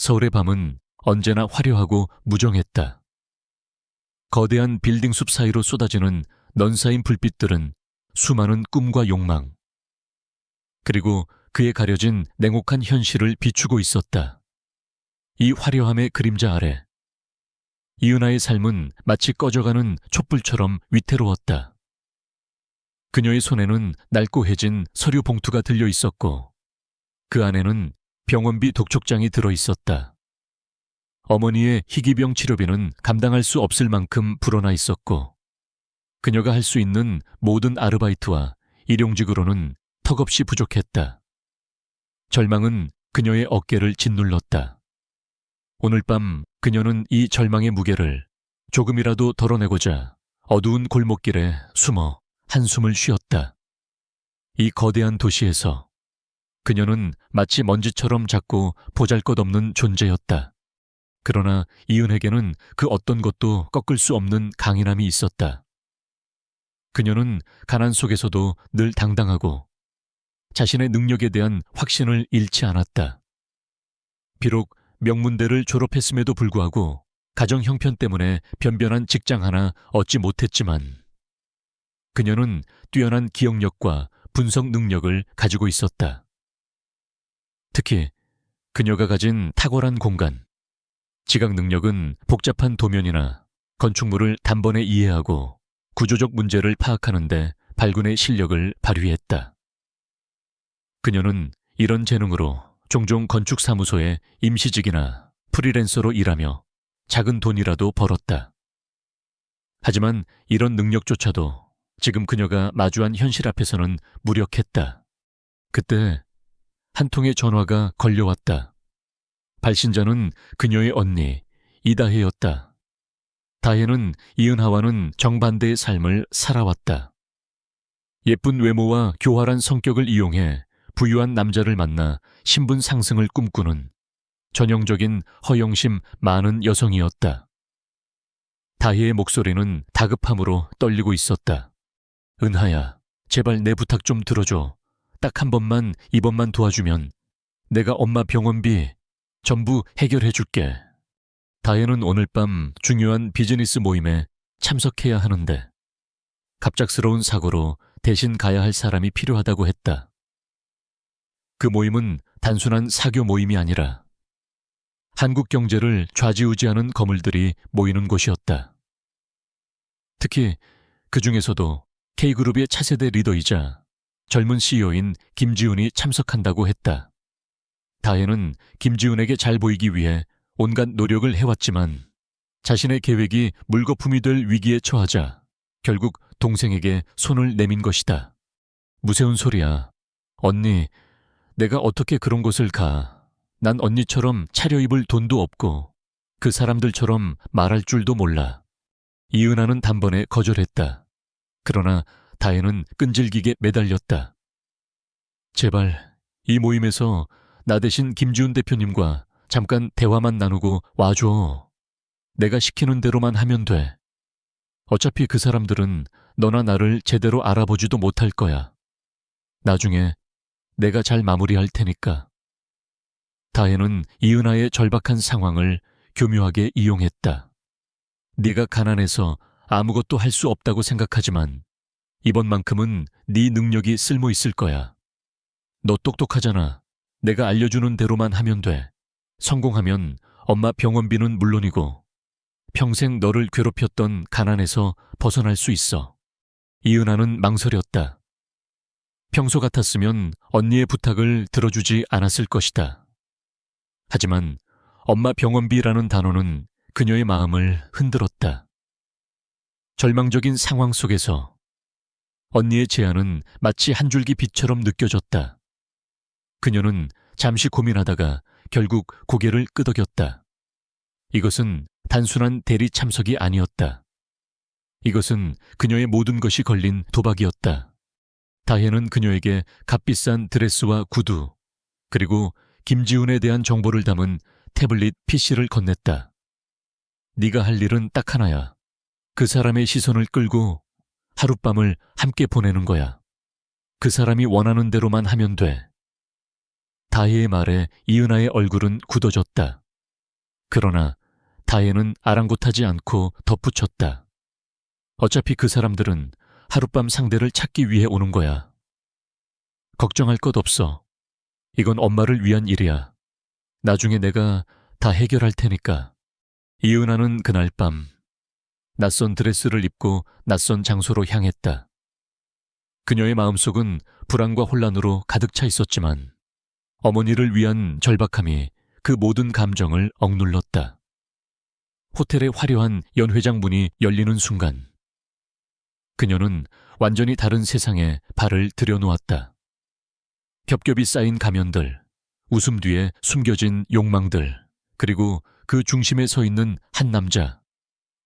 서울의 밤은 언제나 화려하고 무정했다. 거대한 빌딩 숲 사이로 쏟아지는 넌사인 불빛들은 수많은 꿈과 욕망, 그리고 그에 가려진 냉혹한 현실을 비추고 있었다. 이 화려함의 그림자 아래 이은하의 삶은 마치 꺼져가는 촛불처럼 위태로웠다. 그녀의 손에는 낡고해진 서류 봉투가 들려 있었고 그 안에는 병원비 독촉장이 들어 있었다. 어머니의 희귀병 치료비는 감당할 수 없을 만큼 불어나 있었고 그녀가 할 수 있는 모든 아르바이트와 일용직으로는 턱없이 부족했다. 절망은 그녀의 어깨를 짓눌렀다. 오늘 밤 그녀는 이 절망의 무게를 조금이라도 덜어내고자 어두운 골목길에 숨어 한숨을 쉬었다. 이 거대한 도시에서 그녀는 마치 먼지처럼 작고 보잘것없는 존재였다. 그러나 이은에게는 그 어떤 것도 꺾을 수 없는 강인함이 있었다. 그녀는 가난 속에서도 늘 당당하고 자신의 능력에 대한 확신을 잃지 않았다. 비록 명문대를 졸업했음에도 불구하고 가정 형편 때문에 변변한 직장 하나 얻지 못했지만 그녀는 뛰어난 기억력과 분석 능력을 가지고 있었다. 특히 그녀가 가진 탁월한 공간, 지각 능력은 복잡한 도면이나 건축물을 단번에 이해하고 구조적 문제를 파악하는 데 발군의 실력을 발휘했다. 그녀는 이런 재능으로 종종 건축사무소에 임시직이나 프리랜서로 일하며 작은 돈이라도 벌었다. 하지만 이런 능력조차도 지금 그녀가 마주한 현실 앞에서는 무력했다. 그때 한 통의 전화가 걸려왔다. 발신자는 그녀의 언니 이다혜였다. 다혜는 이은하와는 정반대의 삶을 살아왔다. 예쁜 외모와 교활한 성격을 이용해 부유한 남자를 만나 신분 상승을 꿈꾸는 전형적인 허영심 많은 여성이었다. 다혜의 목소리는 다급함으로 떨리고 있었다. 은하야, 제발 내 부탁 좀 들어줘. 딱 한 번만 이번만 도와주면 내가 엄마 병원비 전부 해결해 줄게. 다혜는 오늘 밤 중요한 비즈니스 모임에 참석해야 하는데 갑작스러운 사고로 대신 가야 할 사람이 필요하다고 했다. 그 모임은 단순한 사교 모임이 아니라 한국 경제를 좌지우지하는 거물들이 모이는 곳이었다. 특히 그 중에서도 K그룹의 차세대 리더이자 젊은 CEO인 김지훈이 참석한다고 했다. 다혜는 김지훈에게 잘 보이기 위해 온갖 노력을 해왔지만 자신의 계획이 물거품이 될 위기에 처하자 결국 동생에게 손을 내민 것이다. 무서운 소리야. 언니, 내가 어떻게 그런 곳을 가. 난 언니처럼 차려입을 돈도 없고 그 사람들처럼 말할 줄도 몰라. 이은하는 단번에 거절했다. 그러나 다혜는 끈질기게 매달렸다. 제발 이 모임에서 나 대신 김지훈 대표님과 잠깐 대화만 나누고 와줘. 내가 시키는 대로만 하면 돼. 어차피 그 사람들은 너나 나를 제대로 알아보지도 못할 거야. 나중에 내가 잘 마무리할 테니까. 다혜는 이은하의 절박한 상황을 교묘하게 이용했다. 네가 가난해서 아무것도 할 수 없다고 생각하지만 이번만큼은 네 능력이 쓸모 있을 거야. 너 똑똑하잖아. 내가 알려주는 대로만 하면 돼. 성공하면 엄마 병원비는 물론이고 평생 너를 괴롭혔던 가난에서 벗어날 수 있어. 이은하는 망설였다. 평소 같았으면 언니의 부탁을 들어주지 않았을 것이다. 하지만 엄마 병원비라는 단어는 그녀의 마음을 흔들었다. 절망적인 상황 속에서 언니의 제안은 마치 한 줄기 빛처럼 느껴졌다. 그녀는 잠시 고민하다가 결국 고개를 끄덕였다. 이것은 단순한 대리 참석이 아니었다. 이것은 그녀의 모든 것이 걸린 도박이었다. 다혜는 그녀에게 값비싼 드레스와 구두, 그리고 김지훈에 대한 정보를 담은 태블릿 PC를 건넸다. 네가 할 일은 딱 하나야. 그 사람의 시선을 끌고 하룻밤을 함께 보내는 거야. 그 사람이 원하는 대로만 하면 돼. 다혜의 말에 이은하의 얼굴은 굳어졌다. 그러나 다혜는 아랑곳하지 않고 덧붙였다. 어차피 그 사람들은 하룻밤 상대를 찾기 위해 오는 거야. 걱정할 것 없어. 이건 엄마를 위한 일이야. 나중에 내가 다 해결할 테니까. 이은하는 그날 밤 낯선 드레스를 입고 낯선 장소로 향했다. 그녀의 마음속은 불안과 혼란으로 가득 차 있었지만 어머니를 위한 절박함이 그 모든 감정을 억눌렀다. 호텔의 화려한 연회장 문이 열리는 순간 그녀는 완전히 다른 세상에 발을 들여놓았다. 겹겹이 쌓인 가면들, 웃음 뒤에 숨겨진 욕망들, 그리고 그 중심에 서 있는 한 남자,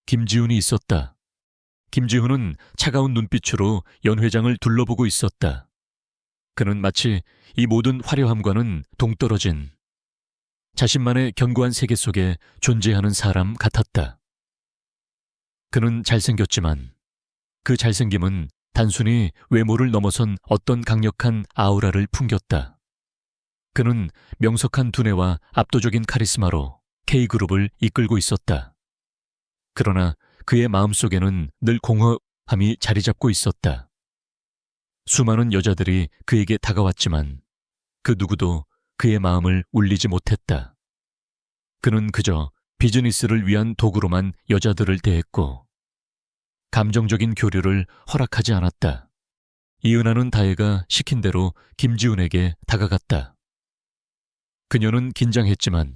김지훈이 있었다. 김지훈은 차가운 눈빛으로 연회장을 둘러보고 있었다. 그는 마치 이 모든 화려함과는 동떨어진 자신만의 견고한 세계 속에 존재하는 사람 같았다. 그는 잘생겼지만 그 잘생김은 단순히 외모를 넘어선 어떤 강력한 아우라를 풍겼다. 그는 명석한 두뇌와 압도적인 카리스마로 K그룹을 이끌고 있었다. 그러나 그의 마음속에는 늘 공허함이 자리 잡고 있었다. 수많은 여자들이 그에게 다가왔지만 그 누구도 그의 마음을 울리지 못했다. 그는 그저 비즈니스를 위한 도구로만 여자들을 대했고 감정적인 교류를 허락하지 않았다. 이은하는 다혜가 시킨 대로 김지훈에게 다가갔다. 그녀는 긴장했지만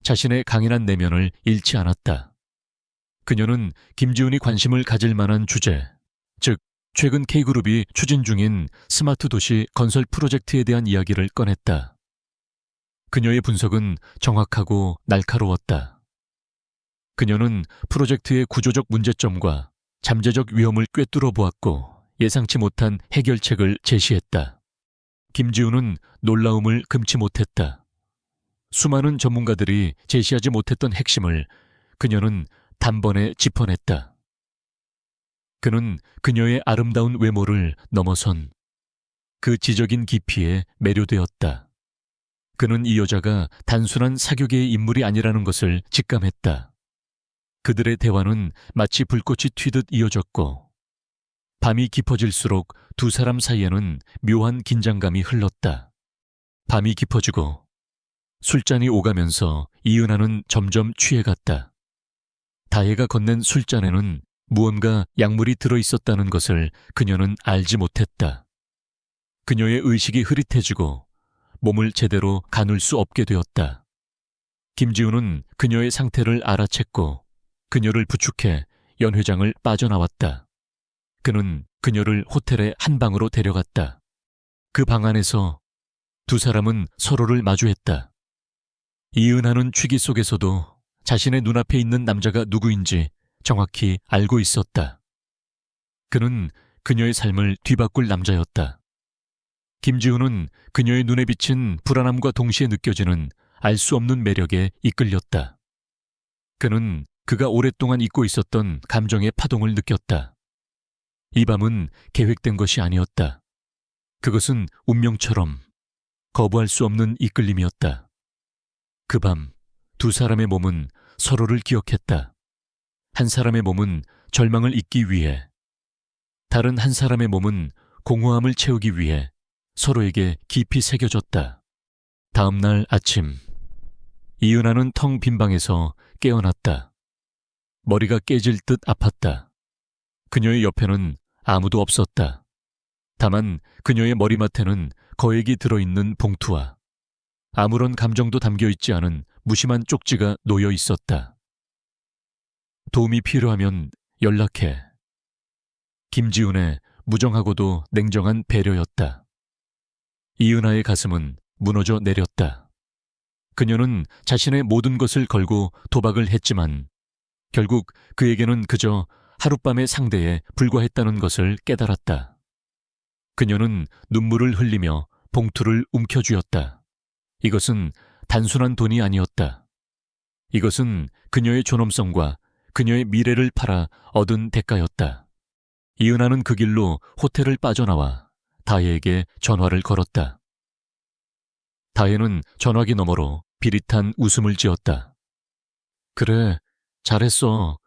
자신의 강인한 내면을 잃지 않았다. 그녀는 김지훈이 관심을 가질 만한 주제, 즉 최근 K그룹이 추진 중인 스마트 도시 건설 프로젝트에 대한 이야기를 꺼냈다. 그녀의 분석은 정확하고 날카로웠다. 그녀는 프로젝트의 구조적 문제점과 잠재적 위험을 꿰뚫어 보았고 예상치 못한 해결책을 제시했다. 김지훈은 놀라움을 금치 못했다. 수많은 전문가들이 제시하지 못했던 핵심을 그녀는 단번에 짚어냈다. 그는 그녀의 아름다운 외모를 넘어선 그 지적인 깊이에 매료되었다. 그는 이 여자가 단순한 사교계의 인물이 아니라는 것을 직감했다. 그들의 대화는 마치 불꽃이 튀듯 이어졌고 밤이 깊어질수록 두 사람 사이에는 묘한 긴장감이 흘렀다. 밤이 깊어지고 술잔이 오가면서 이은하는 점점 취해갔다. 다혜가 건넨 술잔에는 무언가 약물이 들어있었다는 것을 그녀는 알지 못했다. 그녀의 의식이 흐릿해지고 몸을 제대로 가눌 수 없게 되었다. 김지훈은 그녀의 상태를 알아챘고 그녀를 부축해 연회장을 빠져나왔다. 그는 그녀를 호텔의 한 방으로 데려갔다. 그 방 안에서 두 사람은 서로를 마주했다. 이은하는 취기 속에서도 자신의 눈앞에 있는 남자가 누구인지 정확히 알고 있었다. 그는 그녀의 삶을 뒤바꿀 남자였다. 김지훈은 그녀의 눈에 비친 불안함과 동시에 느껴지는 알 수 없는 매력에 이끌렸다. 그는 그가 오랫동안 잊고 있었던 감정의 파동을 느꼈다. 이 밤은 계획된 것이 아니었다. 그것은 운명처럼 거부할 수 없는 이끌림이었다. 그 밤 두 사람의 몸은 서로를 기억했다. 한 사람의 몸은 절망을 잊기 위해, 다른 한 사람의 몸은 공허함을 채우기 위해 서로에게 깊이 새겨졌다. 다음 날 아침, 이은하는 텅 빈 방에서 깨어났다. 머리가 깨질 듯 아팠다. 그녀의 옆에는 아무도 없었다. 다만 그녀의 머리맡에는 거액이 들어있는 봉투와 아무런 감정도 담겨있지 않은 무심한 쪽지가 놓여 있었다. 도움이 필요하면 연락해. 김지훈의 무정하고도 냉정한 배려였다. 이은하의 가슴은 무너져 내렸다. 그녀는 자신의 모든 것을 걸고 도박을 했지만 결국 그에게는 그저 하룻밤의 상대에 불과했다는 것을 깨달았다. 그녀는 눈물을 흘리며 봉투를 움켜쥐었다. 이것은 단순한 돈이 아니었다. 이것은 그녀의 존엄성과 그녀의 미래를 팔아 얻은 대가였다. 이은하는 그 길로 호텔을 빠져나와 다혜에게 전화를 걸었다. 다혜는 전화기 너머로 비릿한 웃음을 지었다. 그래, 잘했어.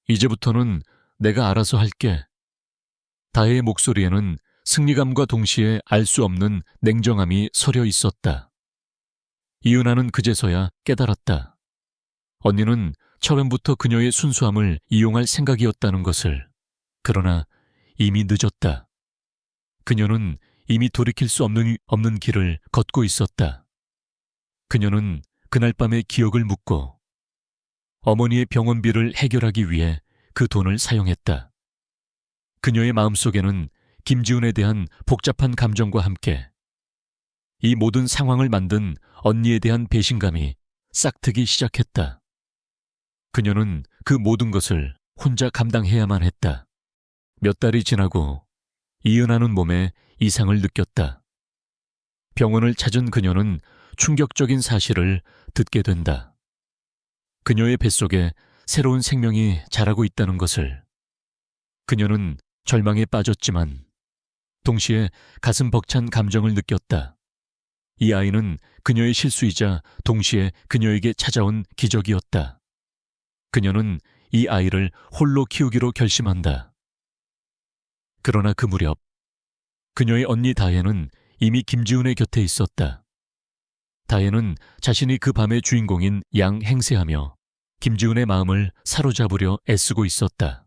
이제부터는 내가 알아서 할게. 다혜의 목소리에는 승리감과 동시에 알 수 없는 냉정함이 서려 있었다. 이은하는 그제서야 깨달았다. 언니는 처음부터 그녀의 순수함을 이용할 생각이었다는 것을. 그러나 이미 늦었다. 그녀는 이미 돌이킬 수 없는 길을 걷고 있었다. 그녀는 그날 밤의 기억을 묻고 어머니의 병원비를 해결하기 위해 그 돈을 사용했다. 그녀의 마음속에는 김지훈에 대한 복잡한 감정과 함께 이 모든 상황을 만든 언니에 대한 배신감이 싹트기 시작했다. 그녀는 그 모든 것을 혼자 감당해야만 했다. 몇 달이 지나고 이은하는 몸에 이상을 느꼈다. 병원을 찾은 그녀는 충격적인 사실을 듣게 된다. 그녀의 뱃속에 새로운 생명이 자라고 있다는 것을. 그녀는 절망에 빠졌지만 동시에 가슴 벅찬 감정을 느꼈다. 이 아이는 그녀의 실수이자 동시에 그녀에게 찾아온 기적이었다. 그녀는 이 아이를 홀로 키우기로 결심한다. 그러나 그 무렵 그녀의 언니 다혜는 이미 김지훈의 곁에 있었다. 다혜는 자신이 그 밤의 주인공인 양 행세하며 김지훈의 마음을 사로잡으려 애쓰고 있었다.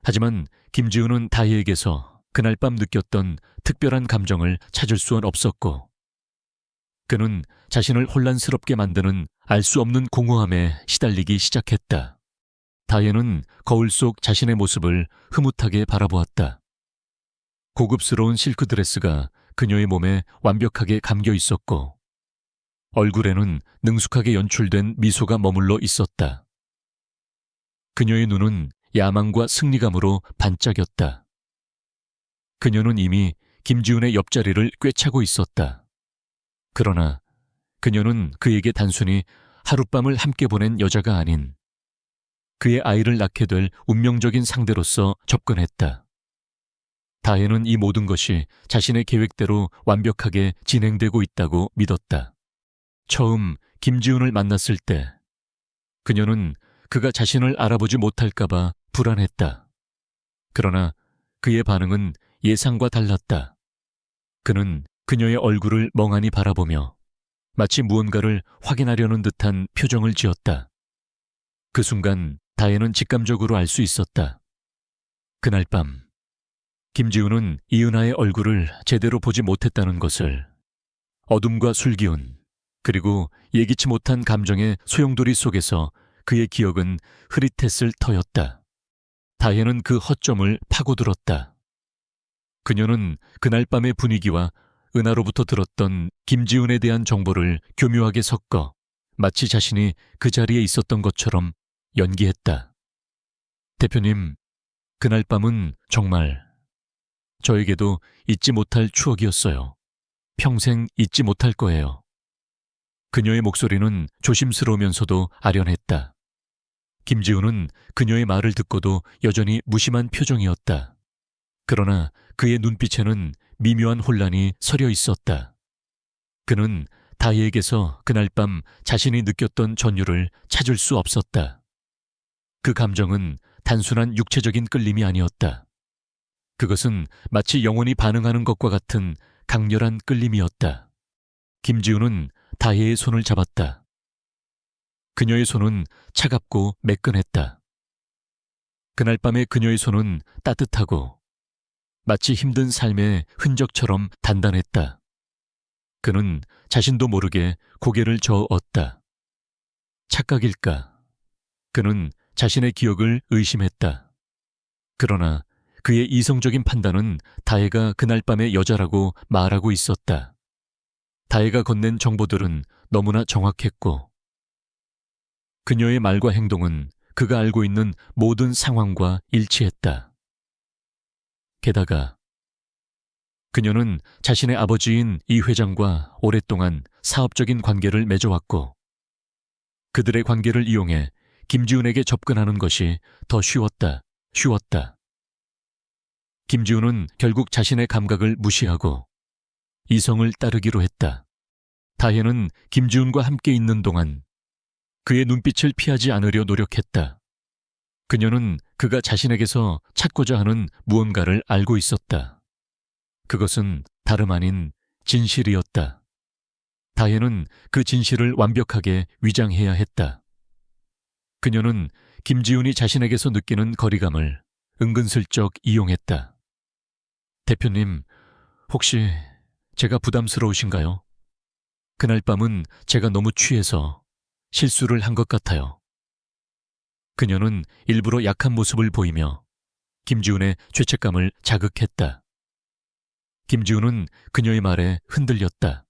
하지만 김지훈은 다혜에게서 그날 밤 느꼈던 특별한 감정을 찾을 수는 없었고 그는 자신을 혼란스럽게 만드는 알 수 없는 공허함에 시달리기 시작했다. 다혜는 거울 속 자신의 모습을 흐뭇하게 바라보았다. 고급스러운 실크 드레스가 그녀의 몸에 완벽하게 감겨 있었고 얼굴에는 능숙하게 연출된 미소가 머물러 있었다. 그녀의 눈은 야망과 승리감으로 반짝였다. 그녀는 이미 김지훈의 옆자리를 꿰차고 있었다. 그러나 그녀는 그에게 단순히 하룻밤을 함께 보낸 여자가 아닌 그의 아이를 낳게 될 운명적인 상대로서 접근했다. 다혜는 이 모든 것이 자신의 계획대로 완벽하게 진행되고 있다고 믿었다. 처음 김지훈을 만났을 때 그녀는 그가 자신을 알아보지 못할까봐 불안했다. 그러나 그의 반응은 예상과 달랐다. 그는 그녀의 얼굴을 멍하니 바라보며 마치 무언가를 확인하려는 듯한 표정을 지었다. 그 순간 다혜는 직감적으로 알 수 있었다. 그날 밤 김지훈은 이은하의 얼굴을 제대로 보지 못했다는 것을. 어둠과 술기운 그리고 예기치 못한 감정의 소용돌이 속에서 그의 기억은 흐릿했을 터였다. 다혜는 그 허점을 파고들었다. 그녀는 그날 밤의 분위기와 은하로부터 들었던 김지훈에 대한 정보를 교묘하게 섞어 마치 자신이 그 자리에 있었던 것처럼 연기했다. 대표님, 그날 밤은 정말 저에게도 잊지 못할 추억이었어요. 평생 잊지 못할 거예요. 그녀의 목소리는 조심스러우면서도 아련했다. 김지훈은 그녀의 말을 듣고도 여전히 무심한 표정이었다. 그러나 그의 눈빛에는 미묘한 혼란이 서려 있었다. 그는 다혜에게서 그날 밤 자신이 느꼈던 전율을 찾을 수 없었다. 그 감정은 단순한 육체적인 끌림이 아니었다. 그것은 마치 영혼이 반응하는 것과 같은 강렬한 끌림이었다. 김지훈은 다혜의 손을 잡았다. 그녀의 손은 차갑고 매끈했다. 그날 밤의 그녀의 손은 따뜻하고 마치 힘든 삶의 흔적처럼 단단했다. 그는 자신도 모르게 고개를 저었다. 착각일까? 그는 자신의 기억을 의심했다. 그러나 그의 이성적인 판단은 다혜가 그날 밤의 여자라고 말하고 있었다. 다혜가 건넨 정보들은 너무나 정확했고 그녀의 말과 행동은 그가 알고 있는 모든 상황과 일치했다. 게다가 그녀는 자신의 아버지인 이 회장과 오랫동안 사업적인 관계를 맺어왔고 그들의 관계를 이용해 김지훈에게 접근하는 것이 더 쉬웠다. 김지훈은 결국 자신의 감각을 무시하고 이성을 따르기로 했다. 다혜는 김지훈과 함께 있는 동안 그의 눈빛을 피하지 않으려 노력했다. 그녀는 그가 자신에게서 찾고자 하는 무언가를 알고 있었다. 그것은 다름 아닌 진실이었다. 다혜는 그 진실을 완벽하게 위장해야 했다. 그녀는 김지훈이 자신에게서 느끼는 거리감을 은근슬쩍 이용했다. 대표님, 혹시 제가 부담스러우신가요? 그날 밤은 제가 너무 취해서 실수를 한 것 같아요. 그녀는 일부러 약한 모습을 보이며 김지훈의 죄책감을 자극했다. 김지훈은 그녀의 말에 흔들렸다.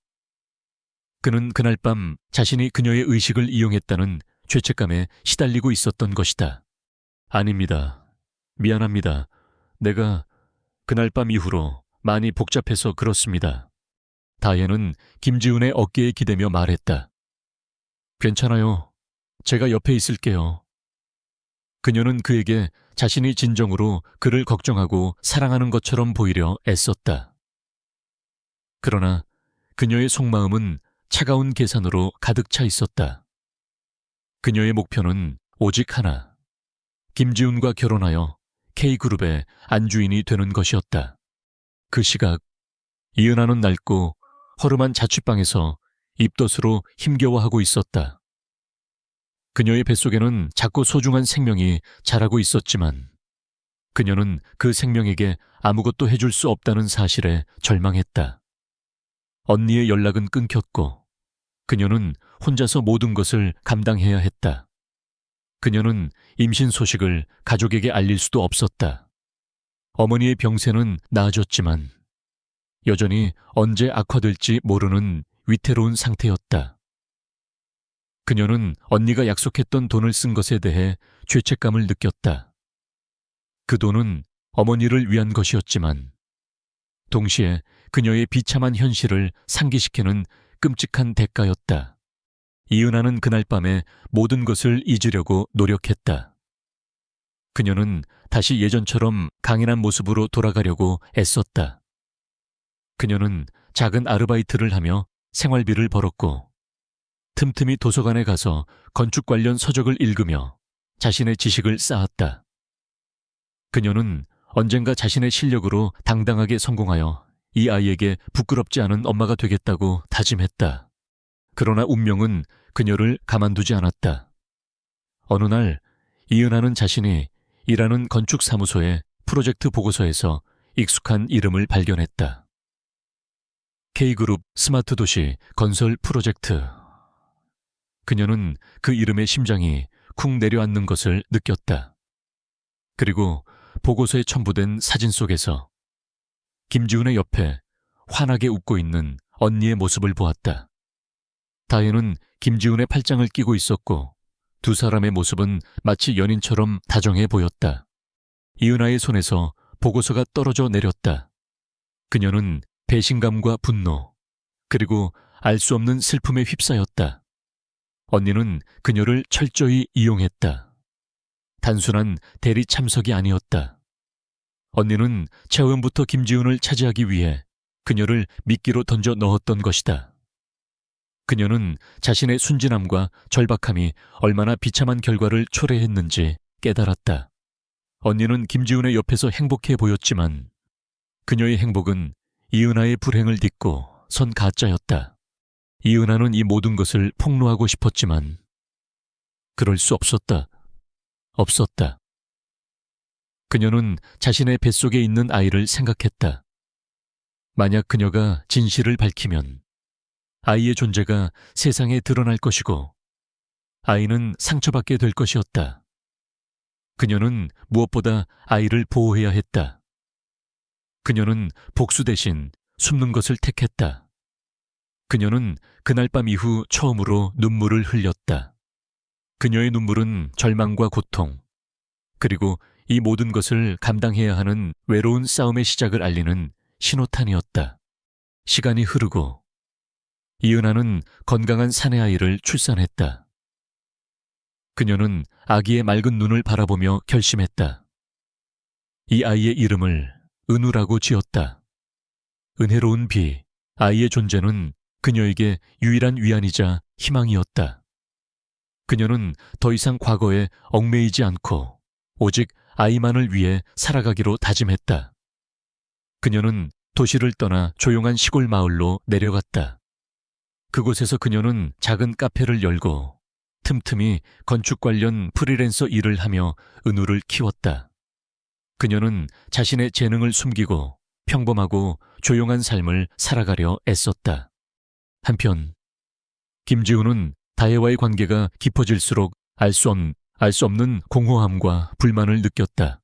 그는 그날 밤 자신이 그녀의 의식을 이용했다는 죄책감에 시달리고 있었던 것이다. 아닙니다. 미안합니다. 내가 그날 밤 이후로 많이 복잡해서 그렇습니다. 다혜는 김지훈의 어깨에 기대며 말했다. 괜찮아요. 제가 옆에 있을게요. 그녀는 그에게 자신이 진정으로 그를 걱정하고 사랑하는 것처럼 보이려 애썼다. 그러나 그녀의 속마음은 차가운 계산으로 가득 차 있었다. 그녀의 목표는 오직 하나. 김지훈과 결혼하여 K그룹의 안주인이 되는 것이었다. 그 시각 이은하는 낡고 허름한 자취방에서 입덧으로 힘겨워하고 있었다. 그녀의 뱃속에는 작고 소중한 생명이 자라고 있었지만 그녀는 그 생명에게 아무것도 해줄 수 없다는 사실에 절망했다. 언니의 연락은 끊겼고 그녀는 혼자서 모든 것을 감당해야 했다. 그녀는 임신 소식을 가족에게 알릴 수도 없었다. 어머니의 병세는 나아졌지만 여전히 언제 악화될지 모르는 위태로운 상태였다. 그녀는 언니가 약속했던 돈을 쓴 것에 대해 죄책감을 느꼈다. 그 돈은 어머니를 위한 것이었지만 동시에 그녀의 비참한 현실을 상기시키는 끔찍한 대가였다. 이은하는 그날 밤에 모든 것을 잊으려고 노력했다. 그녀는 다시 예전처럼 강인한 모습으로 돌아가려고 애썼다. 그녀는 작은 아르바이트를 하며 생활비를 벌었고 틈틈이 도서관에 가서 건축 관련 서적을 읽으며 자신의 지식을 쌓았다. 그녀는 언젠가 자신의 실력으로 당당하게 성공하여 이 아이에게 부끄럽지 않은 엄마가 되겠다고 다짐했다. 그러나 운명은 그녀를 가만두지 않았다. 어느 날 이은하는 자신이 일하는 건축사무소의 프로젝트 보고서에서 익숙한 이름을 발견했다. K그룹 스마트 도시 건설 프로젝트. 그녀는 그 이름의 심장이 쿵 내려앉는 것을 느꼈다. 그리고 보고서에 첨부된 사진 속에서 김지훈의 옆에 환하게 웃고 있는 언니의 모습을 보았다. 다혜는 김지훈의 팔짱을 끼고 있었고 두 사람의 모습은 마치 연인처럼 다정해 보였다. 이은하의 손에서 보고서가 떨어져 내렸다. 그녀는 배신감과 분노, 그리고 알 수 없는 슬픔에 휩싸였다. 언니는 그녀를 철저히 이용했다. 단순한 대리 참석이 아니었다. 언니는 처음부터 김지훈을 차지하기 위해 그녀를 미끼로 던져 넣었던 것이다. 그녀는 자신의 순진함과 절박함이 얼마나 비참한 결과를 초래했는지 깨달았다. 언니는 김지훈의 옆에서 행복해 보였지만 그녀의 행복은 이은하의 불행을 딛고 선 가짜였다. 이은하는 이 모든 것을 폭로하고 싶었지만 그럴 수 없었다. 없었다. 그녀는 자신의 뱃속에 있는 아이를 생각했다. 만약 그녀가 진실을 밝히면 아이의 존재가 세상에 드러날 것이고 아이는 상처받게 될 것이었다. 그녀는 무엇보다 아이를 보호해야 했다. 그녀는 복수 대신 숨는 것을 택했다. 그녀는 그날 밤 이후 처음으로 눈물을 흘렸다. 그녀의 눈물은 절망과 고통, 그리고 이 모든 것을 감당해야 하는 외로운 싸움의 시작을 알리는 신호탄이었다. 시간이 흐르고 이은하는 건강한 사내 아이를 출산했다. 그녀는 아기의 맑은 눈을 바라보며 결심했다. 이 아이의 이름을 은우라고 지었다. 은혜로운 비, 아이의 존재는 그녀에게 유일한 위안이자 희망이었다. 그녀는 더 이상 과거에 얽매이지 않고 오직 아이만을 위해 살아가기로 다짐했다. 그녀는 도시를 떠나 조용한 시골 마을로 내려갔다. 그곳에서 그녀는 작은 카페를 열고 틈틈이 건축 관련 프리랜서 일을 하며 은우를 키웠다. 그녀는 자신의 재능을 숨기고 평범하고 조용한 삶을 살아가려 애썼다. 한편 김지우는 다혜와의 관계가 깊어질수록 알 수 없는 공허함과 불만을 느꼈다.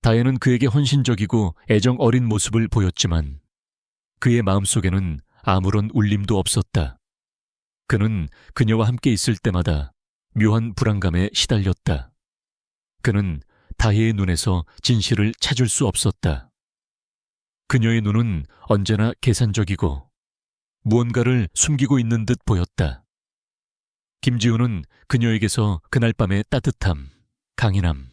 다혜는 그에게 헌신적이고 애정 어린 모습을 보였지만 그의 마음속에는 아무런 울림도 없었다. 그는 그녀와 함께 있을 때마다 묘한 불안감에 시달렸다. 그는 다혜의 눈에서 진실을 찾을 수 없었다. 그녀의 눈은 언제나 계산적이고 무언가를 숨기고 있는 듯 보였다. 김지우는 그녀에게서 그날 밤의 따뜻함, 강인함,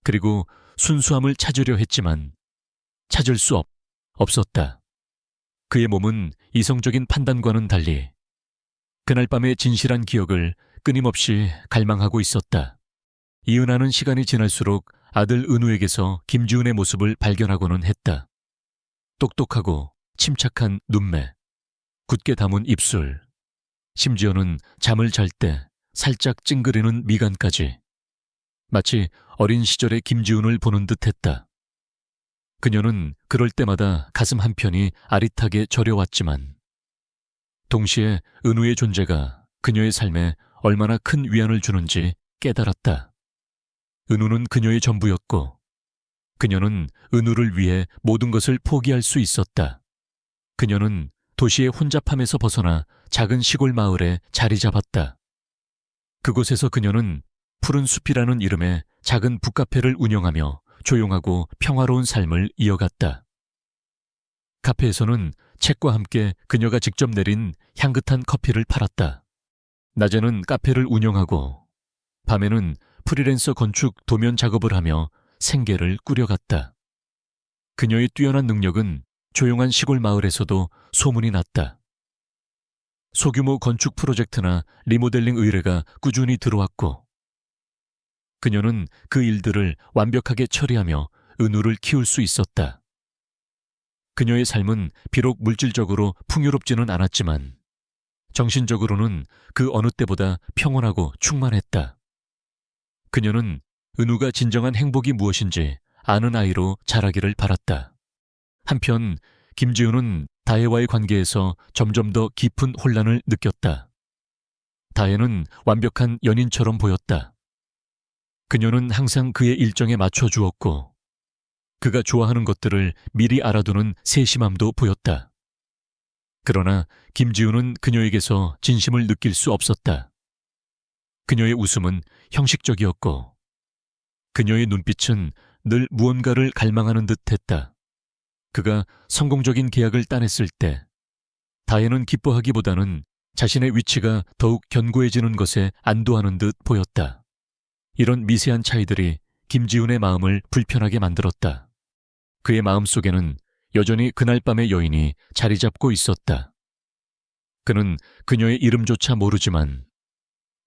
그리고 순수함을 찾으려 했지만 찾을 수 없었다. 그의 몸은 이성적인 판단과는 달리 그날 밤의 진실한 기억을 끊임없이 갈망하고 있었다. 이은하는 시간이 지날수록 아들 은우에게서 김지훈의 모습을 발견하고는 했다. 똑똑하고 침착한 눈매, 굳게 담은 입술, 심지어는 잠을 잘 때 살짝 찡그리는 미간까지 마치 어린 시절의 김지훈을 보는 듯했다. 그녀는 그럴 때마다 가슴 한편이 아릿하게 저려왔지만 동시에 은우의 존재가 그녀의 삶에 얼마나 큰 위안을 주는지 깨달았다. 은우는 그녀의 전부였고 그녀는 은우를 위해 모든 것을 포기할 수 있었다. 그녀는 도시의 혼잡함에서 벗어나 작은 시골 마을에 자리 잡았다. 그곳에서 그녀는 푸른 숲이라는 이름의 작은 북카페를 운영하며 조용하고 평화로운 삶을 이어갔다. 카페에서는 책과 함께 그녀가 직접 내린 향긋한 커피를 팔았다. 낮에는 카페를 운영하고 밤에는 프리랜서 건축 도면 작업을 하며 생계를 꾸려갔다. 그녀의 뛰어난 능력은 조용한 시골 마을에서도 소문이 났다. 소규모 건축 프로젝트나 리모델링 의뢰가 꾸준히 들어왔고 그녀는 그 일들을 완벽하게 처리하며 은우를 키울 수 있었다. 그녀의 삶은 비록 물질적으로 풍요롭지는 않았지만 정신적으로는 그 어느 때보다 평온하고 충만했다. 그녀는 은우가 진정한 행복이 무엇인지 아는 아이로 자라기를 바랐다. 한편 김지우는 다혜와의 관계에서 점점 더 깊은 혼란을 느꼈다. 다혜는 완벽한 연인처럼 보였다. 그녀는 항상 그의 일정에 맞춰 주었고 그가 좋아하는 것들을 미리 알아두는 세심함도 보였다. 그러나 김지우는 그녀에게서 진심을 느낄 수 없었다. 그녀의 웃음은 형식적이었고 그녀의 눈빛은 늘 무언가를 갈망하는 듯했다. 그가 성공적인 계약을 따냈을 때 다혜는 기뻐하기보다는 자신의 위치가 더욱 견고해지는 것에 안도하는 듯 보였다. 이런 미세한 차이들이 김지훈의 마음을 불편하게 만들었다. 그의 마음속에는 여전히 그날 밤의 여인이 자리 잡고 있었다. 그는 그녀의 이름조차 모르지만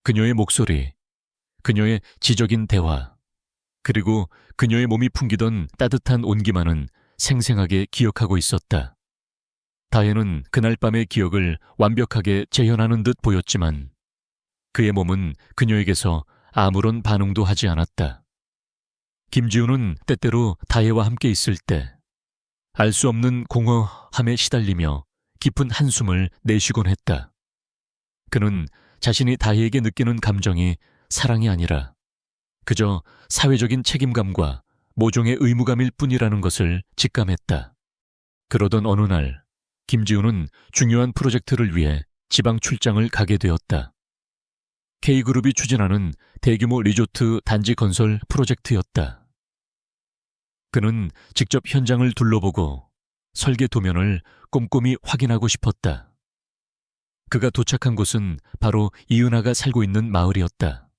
그녀의 목소리, 그녀의 지적인 대화, 그리고 그녀의 몸이 풍기던 따뜻한 온기만은 생생하게 기억하고 있었다. 다혜는 그날 밤의 기억을 완벽하게 재현하는 듯 보였지만 그의 몸은 그녀에게서 아무런 반응도 하지 않았다. 김지우는 때때로 다혜와 함께 있을 때 알 수 없는 공허함에 시달리며 깊은 한숨을 내쉬곤 했다. 그는 자신이 다혜에게 느끼는 감정이 사랑이 아니라 그저 사회적인 책임감과 모종의 의무감일 뿐이라는 것을 직감했다. 그러던 어느 날 김지우는 중요한 프로젝트를 위해 지방 출장을 가게 되었다. K그룹이 추진하는 대규모 리조트 단지 건설 프로젝트였다. 그는 직접 현장을 둘러보고 설계 도면을 꼼꼼히 확인하고 싶었다. 그가 도착한 곳은 바로 이은하가 살고 있는 마을이었다.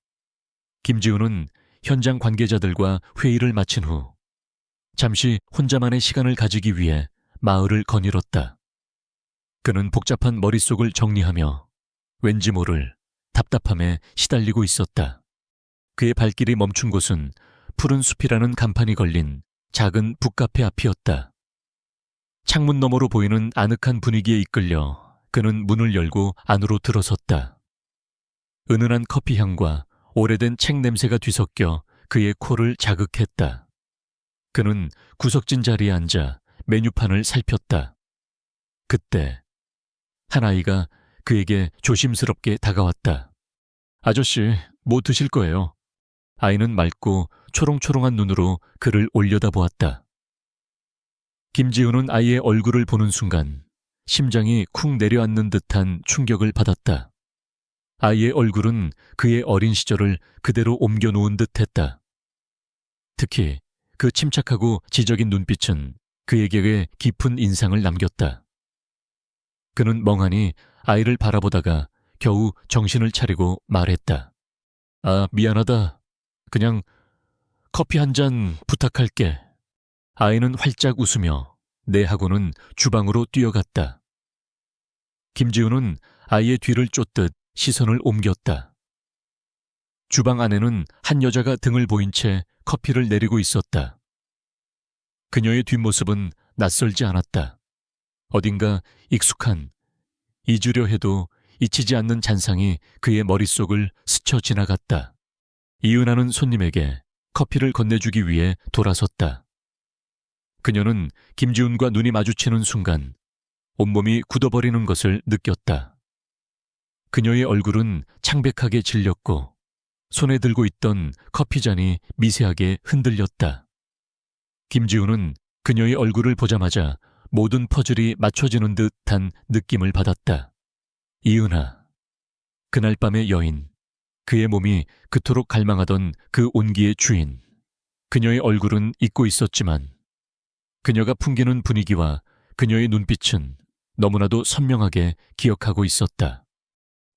김지우는 현장 관계자들과 회의를 마친 후 잠시 혼자만의 시간을 가지기 위해 마을을 거닐었다. 그는 복잡한 머릿속을 정리하며 왠지 모를 답답함에 시달리고 있었다. 그의 발길이 멈춘 곳은 푸른 숲이라는 간판이 걸린 작은 북카페 앞이었다. 창문 너머로 보이는 아늑한 분위기에 이끌려 그는 문을 열고 안으로 들어섰다. 은은한 커피 향과 오래된 책 냄새가 뒤섞여 그의 코를 자극했다. 그는 구석진 자리에 앉아 메뉴판을 살폈다. 그때 한 아이가 그에게 조심스럽게 다가왔다. 아저씨, 뭐 드실 거예요? 아이는 맑고 초롱초롱한 눈으로 그를 올려다보았다. 김지우는 아이의 얼굴을 보는 순간 심장이 쿵 내려앉는 듯한 충격을 받았다. 아이의 얼굴은 그의 어린 시절을 그대로 옮겨놓은 듯했다. 특히 그 침착하고 지적인 눈빛은 그에게 깊은 인상을 남겼다. 그는 멍하니 아이를 바라보다가 겨우 정신을 차리고 말했다. 아, 미안하다. 그냥 커피 한 잔 부탁할게. 아이는 활짝 웃으며 네 하고는 주방으로 뛰어갔다. 김지우는 아이의 뒤를 쫓듯 시선을 옮겼다. 주방 안에는 한 여자가 등을 보인 채 커피를 내리고 있었다. 그녀의 뒷모습은 낯설지 않았다. 어딘가 익숙한, 잊으려 해도 잊히지 않는 잔상이 그의 머릿속을 스쳐 지나갔다. 이은하는 손님에게 커피를 건네주기 위해 돌아섰다. 그녀는 김지훈과 눈이 마주치는 순간 온몸이 굳어버리는 것을 느꼈다. 그녀의 얼굴은 창백하게 질렸고 손에 들고 있던 커피잔이 미세하게 흔들렸다. 김지훈은 그녀의 얼굴을 보자마자 모든 퍼즐이 맞춰지는 듯한 느낌을 받았다. 이은하, 그날 밤의 여인, 그의 몸이 그토록 갈망하던 그 온기의 주인. 그녀의 얼굴은 잊고 있었지만 그녀가 풍기는 분위기와 그녀의 눈빛은 너무나도 선명하게 기억하고 있었다.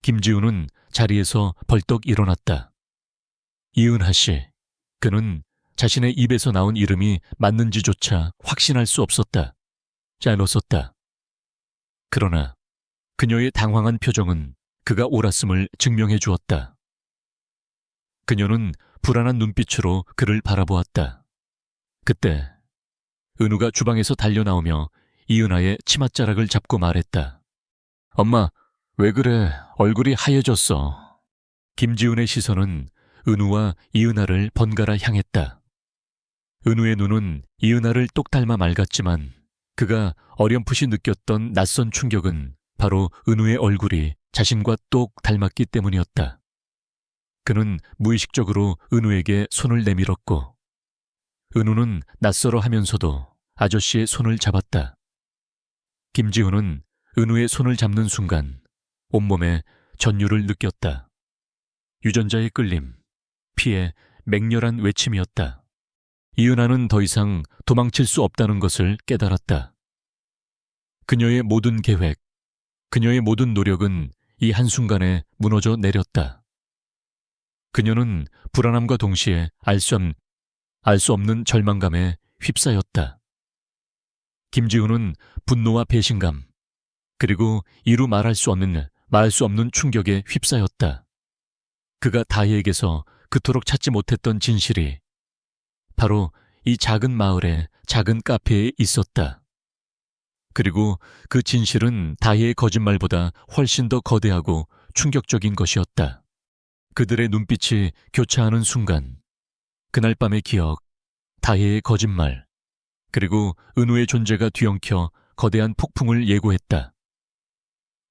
김지훈은 자리에서 벌떡 일어났다. 이은하 씨, 그는 자신의 입에서 나온 이름이 맞는지조차 확신할 수 없었다. 잘 웃었다. 그러나 그녀의 당황한 표정은 그가 옳았음을 증명해 주었다. 그녀는 불안한 눈빛으로 그를 바라보았다. 그때 은우가 주방에서 달려나오며 이은하의 치맛자락을 잡고 말했다. 엄마, 왜 그래? 얼굴이 하얘졌어. 김지훈의 시선은 은우와 이은하를 번갈아 향했다. 은우의 눈은 이은하를 똑 닮아 맑았지만 그가 어렴풋이 느꼈던 낯선 충격은 바로 은우의 얼굴이 자신과 똑 닮았기 때문이었다. 그는 무의식적으로 은우에게 손을 내밀었고 은우는 낯설어 하면서도 아저씨의 손을 잡았다. 김지훈은 은우의 손을 잡는 순간 온몸에 전율을 느꼈다. 유전자의 끌림, 피해 맹렬한 외침이었다. 이은하는 더 이상 도망칠 수 없다는 것을 깨달았다. 그녀의 모든 계획, 그녀의 모든 노력은 이 한순간에 무너져 내렸다. 그녀는 불안함과 동시에 알 수 없는 절망감에 휩싸였다. 김지훈은 분노와 배신감, 그리고 이루 말할 수 없는 충격에 휩싸였다. 그가 다혜에게서 그토록 찾지 못했던 진실이 바로 이 작은 마을의 작은 카페에 있었다. 그리고 그 진실은 다혜의 거짓말보다 훨씬 더 거대하고 충격적인 것이었다. 그들의 눈빛이 교차하는 순간 그날 밤의 기억, 다혜의 거짓말, 그리고 은우의 존재가 뒤엉켜 거대한 폭풍을 예고했다.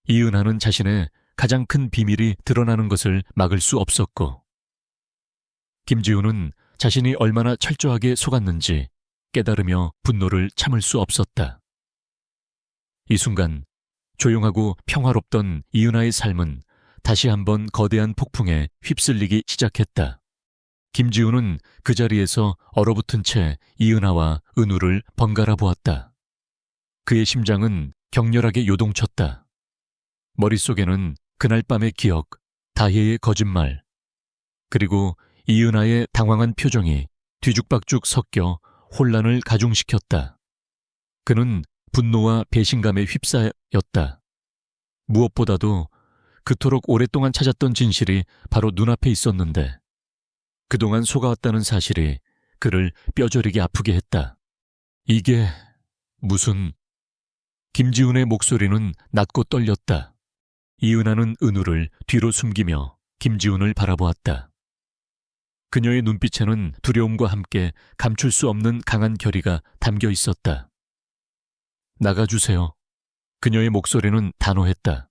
이은하는 자신의 가장 큰 비밀이 드러나는 것을 막을 수 없었고 김지훈은 자신이 얼마나 철저하게 속았는지 깨달으며 분노를 참을 수 없었다. 이 순간 조용하고 평화롭던 이은하의 삶은 다시 한번 거대한 폭풍에 휩쓸리기 시작했다. 김지훈은 그 자리에서 얼어붙은 채 이은하와 은우를 번갈아 보았다. 그의 심장은 격렬하게 요동쳤다. 머릿속에는 그날 밤의 기억, 다혜의 거짓말, 그리고 이은하의 당황한 표정이 뒤죽박죽 섞여 혼란을 가중시켰다. 그는 분노와 배신감에 휩싸였다. 무엇보다도 그토록 오랫동안 찾았던 진실이 바로 눈앞에 있었는데 그동안 속아왔다는 사실이 그를 뼈저리게 아프게 했다. 이게 무슨... 김지훈의 목소리는 낮고 떨렸다. 이은하는 은우를 뒤로 숨기며 김지훈을 바라보았다. 그녀의 눈빛에는 두려움과 함께 감출 수 없는 강한 결의가 담겨 있었다. 나가주세요. 그녀의 목소리는 단호했다.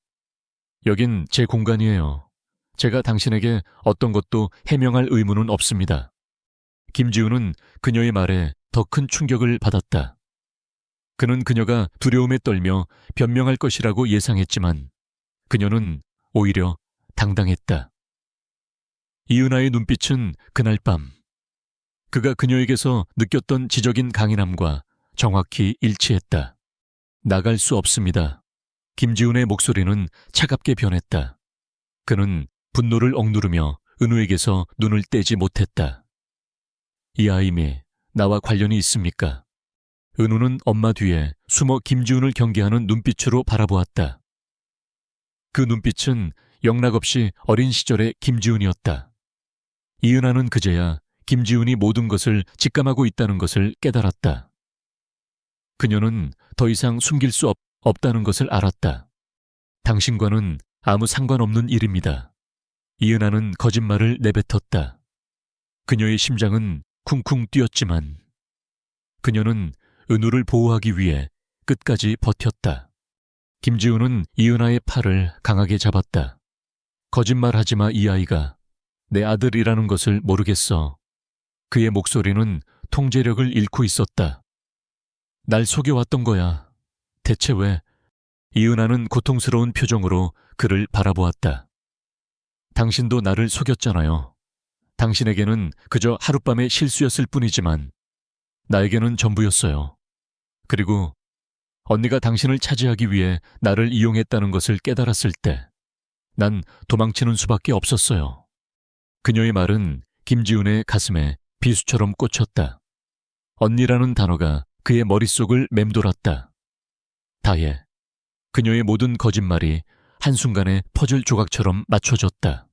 여긴 제 공간이에요. 제가 당신에게 어떤 것도 해명할 의무는 없습니다. 김지훈은 그녀의 말에 더 큰 충격을 받았다. 그는 그녀가 두려움에 떨며 변명할 것이라고 예상했지만 그녀는 오히려 당당했다. 이은하의 눈빛은 그날 밤 그가 그녀에게서 느꼈던 지적인 강인함과 정확히 일치했다. 나갈 수 없습니다. 김지훈의 목소리는 차갑게 변했다. 그는 분노를 억누르며 은우에게서 눈을 떼지 못했다. 이 아임이 나와 관련이 있습니까? 은우는 엄마 뒤에 숨어 김지훈을 경계하는 눈빛으로 바라보았다. 그 눈빛은 영락없이 어린 시절의 김지훈이었다. 이은하는 그제야 김지훈이 모든 것을 직감하고 있다는 것을 깨달았다. 그녀는 더 이상 숨길 수 없다는 것을 알았다. 당신과는 아무 상관없는 일입니다. 이은하는 거짓말을 내뱉었다. 그녀의 심장은 쿵쿵 뛰었지만 그녀는 은우를 보호하기 위해 끝까지 버텼다. 김지훈은 이은하의 팔을 강하게 잡았다. 거짓말하지 마, 이 아이가. 내 아들이라는 것을 모르겠어. 그의 목소리는 통제력을 잃고 있었다. 날 속여왔던 거야. 대체 왜? 이은하는 고통스러운 표정으로 그를 바라보았다. 당신도 나를 속였잖아요. 당신에게는 그저 하룻밤의 실수였을 뿐이지만 나에게는 전부였어요. 그리고 언니가 당신을 차지하기 위해 나를 이용했다는 것을 깨달았을 때 난 도망치는 수밖에 없었어요. 그녀의 말은 김지훈의 가슴에 비수처럼 꽂혔다. 언니라는 단어가 그의 머릿속을 맴돌았다. 다혜. 그녀의 모든 거짓말이 한순간에 퍼즐 조각처럼 맞춰졌다.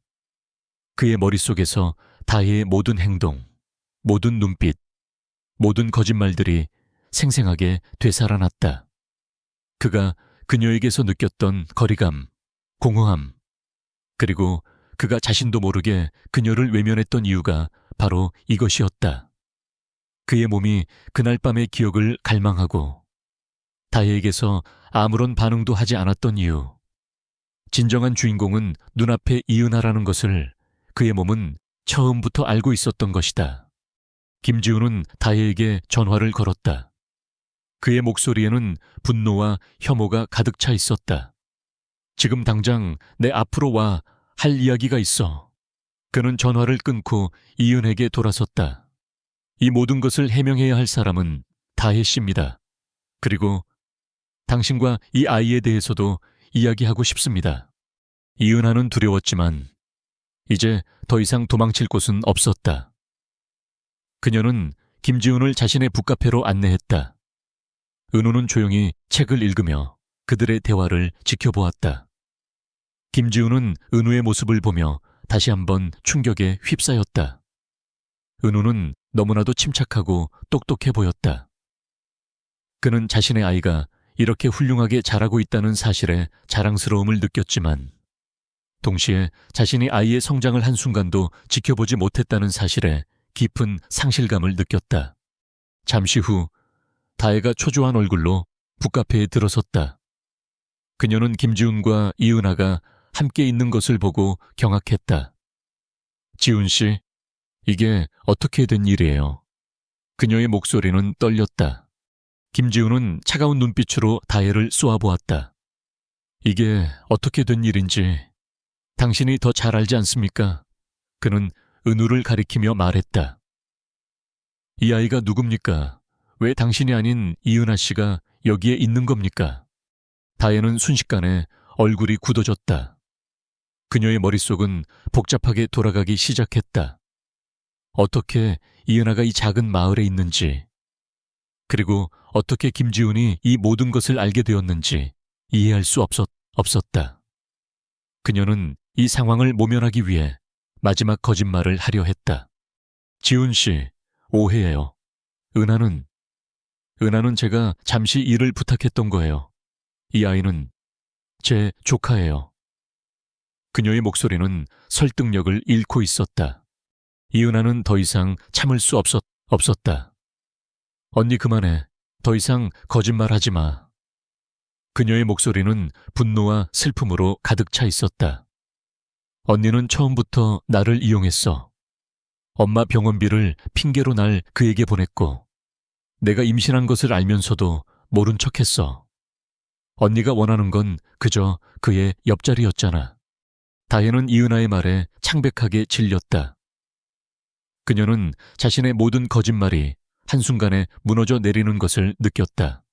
그의 머릿속에서 다혜의 모든 행동, 모든 눈빛, 모든 거짓말들이 생생하게 되살아났다. 그가 그녀에게서 느꼈던 거리감, 공허함, 그리고 그가 자신도 모르게 그녀를 외면했던 이유가 바로 이것이었다. 그의 몸이 그날 밤의 기억을 갈망하고 다혜에게서 아무런 반응도 하지 않았던 이유. 진정한 주인공은 눈앞에 이은하라는 것을 그의 몸은 처음부터 알고 있었던 것이다. 김지훈은 다혜에게 전화를 걸었다. 그의 목소리에는 분노와 혐오가 가득 차 있었다. 지금 당장 내 앞으로 와, 할 이야기가 있어. 그는 전화를 끊고 이은에게 돌아섰다. 이 모든 것을 해명해야 할 사람은 다혜 씨입니다. 그리고 당신과 이 아이에 대해서도 이야기하고 싶습니다. 이은하는 두려웠지만 이제 더 이상 도망칠 곳은 없었다. 그녀는 김지훈을 자신의 북카페로 안내했다. 은우는 조용히 책을 읽으며 그들의 대화를 지켜보았다. 김지훈은 은우의 모습을 보며 다시 한번 충격에 휩싸였다. 은우는 너무나도 침착하고 똑똑해 보였다. 그는 자신의 아이가 이렇게 훌륭하게 자라고 있다는 사실에 자랑스러움을 느꼈지만 동시에 자신이 아이의 성장을 한순간도 지켜보지 못했다는 사실에 깊은 상실감을 느꼈다. 잠시 후 다혜가 초조한 얼굴로 북카페에 들어섰다. 그녀는 김지훈과 이은하가 함께 있는 것을 보고 경악했다. 지훈 씨, 이게 어떻게 된 일이에요? 그녀의 목소리는 떨렸다. 김지훈은 차가운 눈빛으로 다혜를 쏘아보았다. 이게 어떻게 된 일인지 당신이 더 잘 알지 않습니까? 그는 은우를 가리키며 말했다. 이 아이가 누굽니까? 왜 당신이 아닌 이은하 씨가 여기에 있는 겁니까? 다혜는 순식간에 얼굴이 굳어졌다. 그녀의 머릿속은 복잡하게 돌아가기 시작했다. 어떻게 이은하가 이 작은 마을에 있는지, 그리고 어떻게 김지훈이 이 모든 것을 알게 되었는지 이해할 수 없었다. 그녀는 이 상황을 모면하기 위해 마지막 거짓말을 하려 했다. 지훈 씨, 오해예요. 은하는 제가 잠시 일을 부탁했던 거예요. 이 아이는 제 조카예요. 그녀의 목소리는 설득력을 잃고 있었다. 이은하는 더 이상 참을 수 없었다. 언니 그만해. 더 이상 거짓말하지 마. 그녀의 목소리는 분노와 슬픔으로 가득 차 있었다. 언니는 처음부터 나를 이용했어. 엄마 병원비를 핑계로 날 그에게 보냈고 내가 임신한 것을 알면서도 모른 척했어. 언니가 원하는 건 그저 그의 옆자리였잖아. 다혜는 이은하의 말에 창백하게 질렸다. 그녀는 자신의 모든 거짓말이 한순간에 무너져 내리는 것을 느꼈다.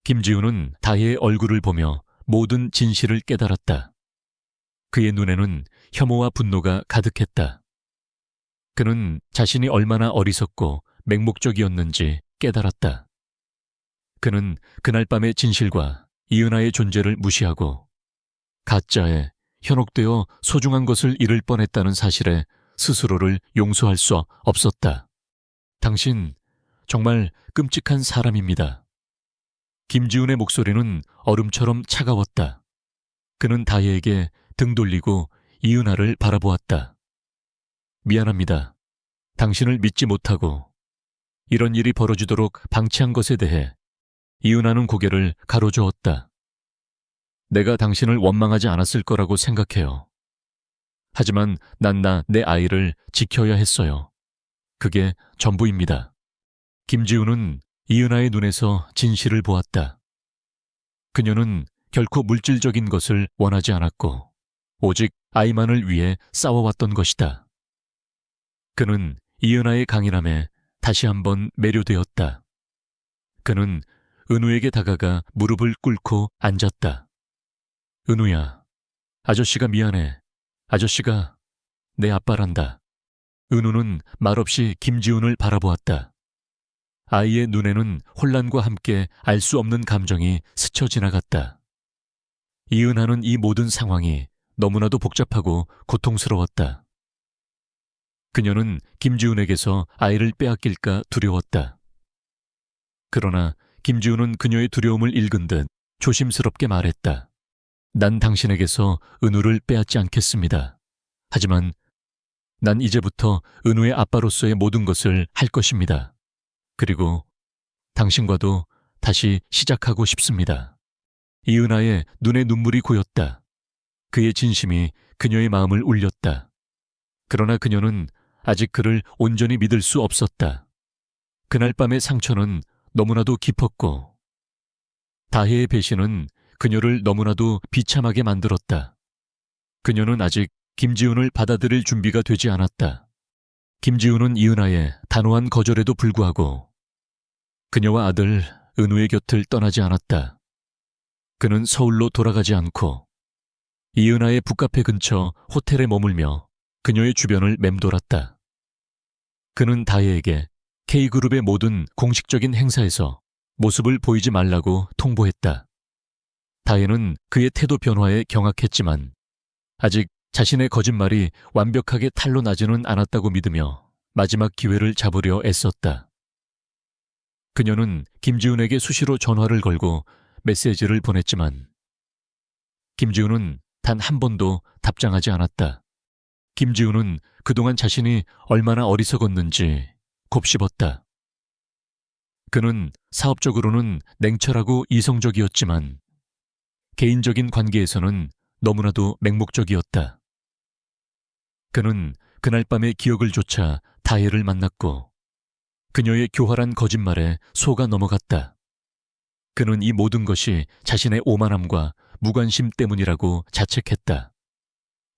김지우는 다혜의 얼굴을 보며 모든 진실을 깨달았다. 그의 눈에는 혐오와 분노가 가득했다. 그는 자신이 얼마나 어리석고 맹목적이었는지 깨달았다. 그는 그날 밤의 진실과 이은하의 존재를 무시하고 가짜에 현혹되어 소중한 것을 잃을 뻔했다는 사실에 스스로를 용서할 수 없었다. 당신 정말 끔찍한 사람입니다. 김지훈의 목소리는 얼음처럼 차가웠다. 그는 다혜에게 등 돌리고 이은하를 바라보았다. 미안합니다. 당신을 믿지 못하고 이런 일이 벌어지도록 방치한 것에 대해 이은하는 고개를 가로저었다. 내가 당신을 원망하지 않았을 거라고 생각해요. 하지만 난 내 아이를 지켜야 했어요. 그게 전부입니다. 김지우는 이은하의 눈에서 진실을 보았다. 그녀는 결코 물질적인 것을 원하지 않았고 오직 아이만을 위해 싸워왔던 것이다. 그는 이은하의 강인함에 다시 한번 매료되었다. 그는 은우에게 다가가 무릎을 꿇고 앉았다. 은우야, 아저씨가 미안해. 아저씨가 내 아빠란다. 은우는 말없이 김지훈을 바라보았다. 아이의 눈에는 혼란과 함께 알 수 없는 감정이 스쳐 지나갔다. 이은하는 이 모든 상황이 너무나도 복잡하고 고통스러웠다. 그녀는 김지훈에게서 아이를 빼앗길까 두려웠다. 그러나 김지훈은 그녀의 두려움을 읽은 듯 조심스럽게 말했다. 난 당신에게서 은우를 빼앗지 않겠습니다. 하지만 난 이제부터 은우의 아빠로서의 모든 것을 할 것입니다. 그리고 당신과도 다시 시작하고 싶습니다. 이은하의 눈에 눈물이 고였다. 그의 진심이 그녀의 마음을 울렸다. 그러나 그녀는 아직 그를 온전히 믿을 수 없었다. 그날 밤의 상처는 너무나도 깊었고 다혜의 배신은 그녀를 너무나도 비참하게 만들었다. 그녀는 아직 김지훈을 받아들일 준비가 되지 않았다. 김지훈은 이은하의 단호한 거절에도 불구하고 그녀와 아들 은우의 곁을 떠나지 않았다. 그는 서울로 돌아가지 않고 이은하의 북카페 근처 호텔에 머물며 그녀의 주변을 맴돌았다. 그는 다혜에게 K그룹의 모든 공식적인 행사에서 모습을 보이지 말라고 통보했다. 다혜는 그의 태도 변화에 경악했지만 아직 자신의 거짓말이 완벽하게 탄로 나지는 않았다고 믿으며 마지막 기회를 잡으려 애썼다. 그녀는 김지훈에게 수시로 전화를 걸고 메시지를 보냈지만 김지훈은 단 한 번도 답장하지 않았다. 김지훈은 그동안 자신이 얼마나 어리석었는지 곱씹었다. 그는 사업적으로는 냉철하고 이성적이었지만 개인적인 관계에서는 너무나도 맹목적이었다. 그는 그날 밤의 기억을 좇아 다혜를 만났고 그녀의 교활한 거짓말에 속아 넘어갔다. 그는 이 모든 것이 자신의 오만함과 무관심 때문이라고 자책했다.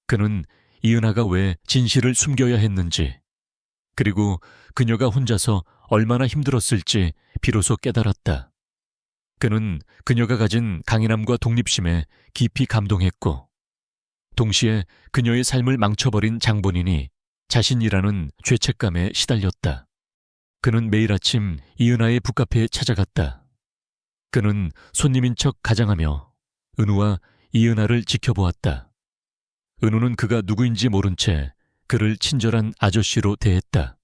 그는 이은하가 왜 진실을 숨겨야 했는지, 그리고 그녀가 혼자서 얼마나 힘들었을지 비로소 깨달았다. 그는 그녀가 가진 강인함과 독립심에 깊이 감동했고, 동시에 그녀의 삶을 망쳐버린 장본인이 자신이라는 죄책감에 시달렸다. 그는 매일 아침 이은하의 북카페에 찾아갔다. 그는 손님인 척 가장하며 은우와 이은하를 지켜보았다. 은우는 그가 누구인지 모른 채 그를 친절한 아저씨로 대했다.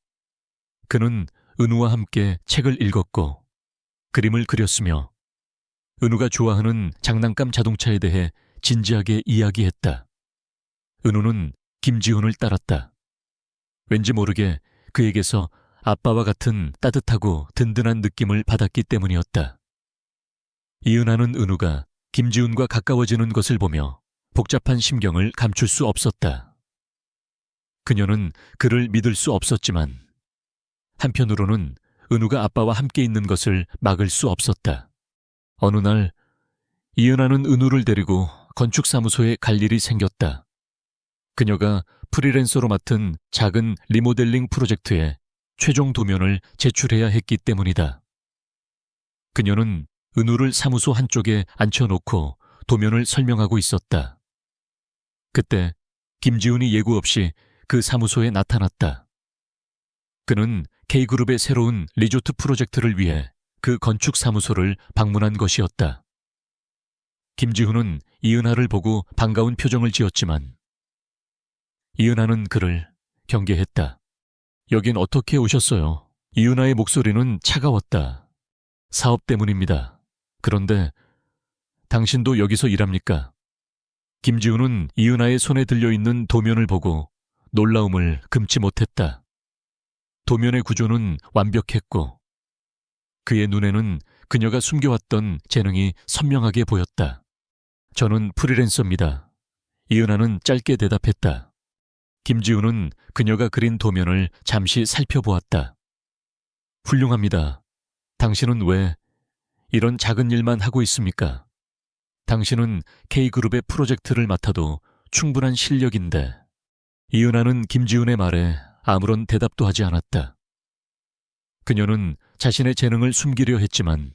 그는 은우와 함께 책을 읽었고 그림을 그렸으며 은우가 좋아하는 장난감 자동차에 대해 진지하게 이야기했다. 은우는 김지훈을 따랐다. 왠지 모르게 그에게서 아빠와 같은 따뜻하고 든든한 느낌을 받았기 때문이었다. 이은하는 은우가 김지훈과 가까워지는 것을 보며 복잡한 심경을 감출 수 없었다. 그녀는 그를 믿을 수 없었지만 한편으로는 은우가 아빠와 함께 있는 것을 막을 수 없었다. 어느 날 이은하는 은우를 데리고 건축사무소에 갈 일이 생겼다. 그녀가 프리랜서로 맡은 작은 리모델링 프로젝트에 최종 도면을 제출해야 했기 때문이다. 그녀는 은우를 사무소 한쪽에 앉혀놓고 도면을 설명하고 있었다. 그때 김지훈이 예고 없이 그 사무소에 나타났다. 그는 K그룹의 새로운 리조트 프로젝트를 위해 그 건축사무소를 방문한 것이었다. 김지훈은 이은하를 보고 반가운 표정을 지었지만 이은하는 그를 경계했다. 여긴 어떻게 오셨어요? 이은하의 목소리는 차가웠다. 사업 때문입니다. 그런데 당신도 여기서 일합니까? 김지훈은 이은하의 손에 들려있는 도면을 보고 놀라움을 금치 못했다. 도면의 구조는 완벽했고 그의 눈에는 그녀가 숨겨왔던 재능이 선명하게 보였다. 저는 프리랜서입니다. 이은하는 짧게 대답했다. 김지훈은 그녀가 그린 도면을 잠시 살펴보았다. 훌륭합니다. 당신은 왜 이런 작은 일만 하고 있습니까? 당신은 K그룹의 프로젝트를 맡아도 충분한 실력인데. 이은하는 김지훈의 말에 아무런 대답도 하지 않았다. 그녀는 자신의 재능을 숨기려 했지만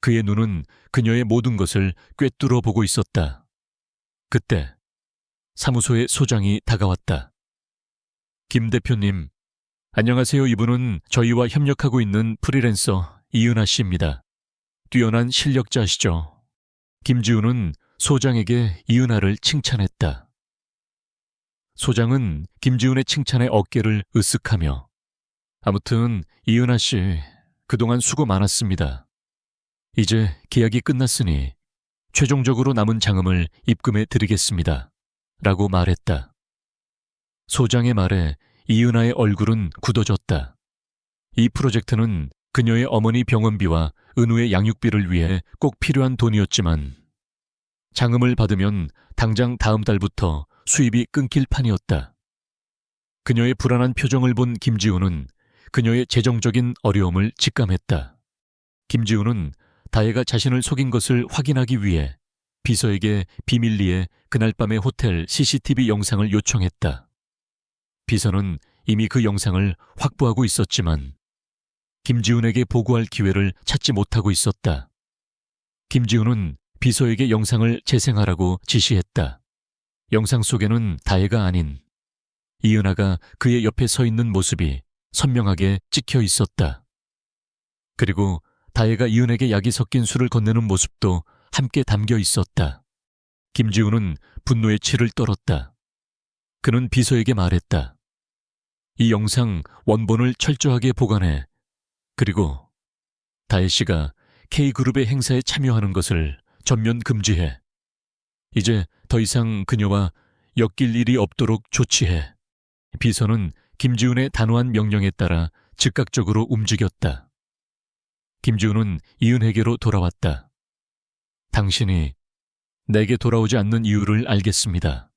그의 눈은 그녀의 모든 것을 꿰뚫어 보고 있었다. 그때 사무소의 소장이 다가왔다. 김 대표님, 안녕하세요. 이분은 저희와 협력하고 있는 프리랜서 이은하 씨입니다. 뛰어난 실력자시죠. 김지훈은 소장에게 이은하를 칭찬했다. 소장은 김지훈의 칭찬에 어깨를 으쓱하며 아무튼 이은하 씨, 그동안 수고 많았습니다. 이제 계약이 끝났으니 최종적으로 남은 자금을 입금해 드리겠습니다. 라고 말했다. 소장의 말에 이은하의 얼굴은 굳어졌다. 이 프로젝트는 그녀의 어머니 병원비와 은우의 양육비를 위해 꼭 필요한 돈이었지만 자금을 받으면 당장 다음 달부터 수입이 끊길 판이었다. 그녀의 불안한 표정을 본 김지훈은 그녀의 재정적인 어려움을 직감했다. 김지훈은 다혜가 자신을 속인 것을 확인하기 위해 비서에게 비밀리에 그날 밤의 호텔 CCTV 영상을 요청했다. 비서는 이미 그 영상을 확보하고 있었지만 김지훈에게 보고할 기회를 찾지 못하고 있었다. 김지훈은 비서에게 영상을 재생하라고 지시했다. 영상 속에는 다혜가 아닌 이은하가 그의 옆에 서 있는 모습이 선명하게 찍혀 있었다. 그리고 다혜가 이은에게 약이 섞인 술을 건네는 모습도 함께 담겨 있었다. 김지훈은 분노의 치를 떨었다. 그는 비서에게 말했다. 이 영상 원본을 철저하게 보관해. 그리고 다혜 씨가 K그룹의 행사에 참여하는 것을 전면 금지해. 이제 더 이상 그녀와 엮일 일이 없도록 조치해. 비서는 김지훈의 단호한 명령에 따라 즉각적으로 움직였다. 김지훈은 이은혜에게로 돌아왔다. 당신이 내게 돌아오지 않는 이유를 알겠습니다.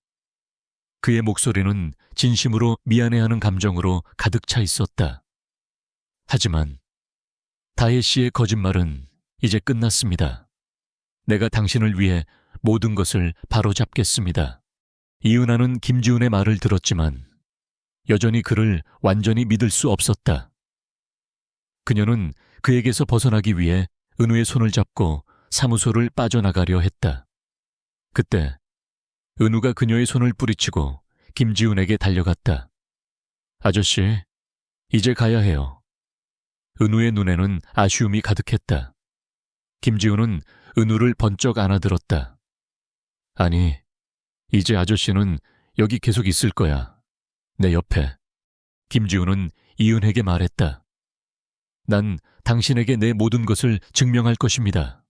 그의 목소리는 진심으로 미안해하는 감정으로 가득 차 있었다. 하지만 다혜 씨의 거짓말은 이제 끝났습니다. 내가 당신을 위해 모든 것을 바로잡겠습니다. 이은하는 김지훈의 말을 들었지만 여전히 그를 완전히 믿을 수 없었다. 그녀는 그에게서 벗어나기 위해 은우의 손을 잡고 사무소를 빠져나가려 했다. 그때 은우가 그녀의 손을 뿌리치고 김지훈에게 달려갔다. 아저씨, 이제 가야 해요. 은우의 눈에는 아쉬움이 가득했다. 김지훈은 은우를 번쩍 안아들었다. 아니, 이제 아저씨는 여기 계속 있을 거야. 내 옆에. 김지훈은 이은혜에게 말했다. 난 당신에게 내 모든 것을 증명할 것입니다.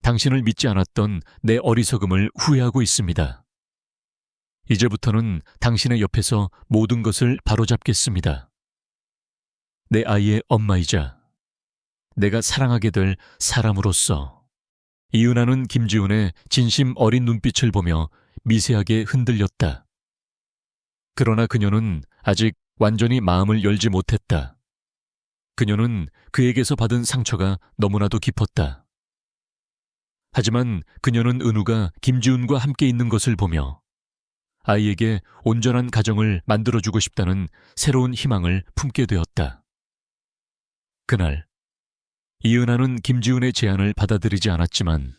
당신을 믿지 않았던 내 어리석음을 후회하고 있습니다. 이제부터는 당신의 옆에서 모든 것을 바로잡겠습니다. 내 아이의 엄마이자 내가 사랑하게 될 사람으로서. 이은하는 김지훈의 진심 어린 눈빛을 보며 미세하게 흔들렸다. 그러나 그녀는 아직 완전히 마음을 열지 못했다. 그녀는 그에게서 받은 상처가 너무나도 깊었다. 하지만 그녀는 은우가 김지훈과 함께 있는 것을 보며 아이에게 온전한 가정을 만들어주고 싶다는 새로운 희망을 품게 되었다. 그날 이은하는 김지훈의 제안을 받아들이지 않았지만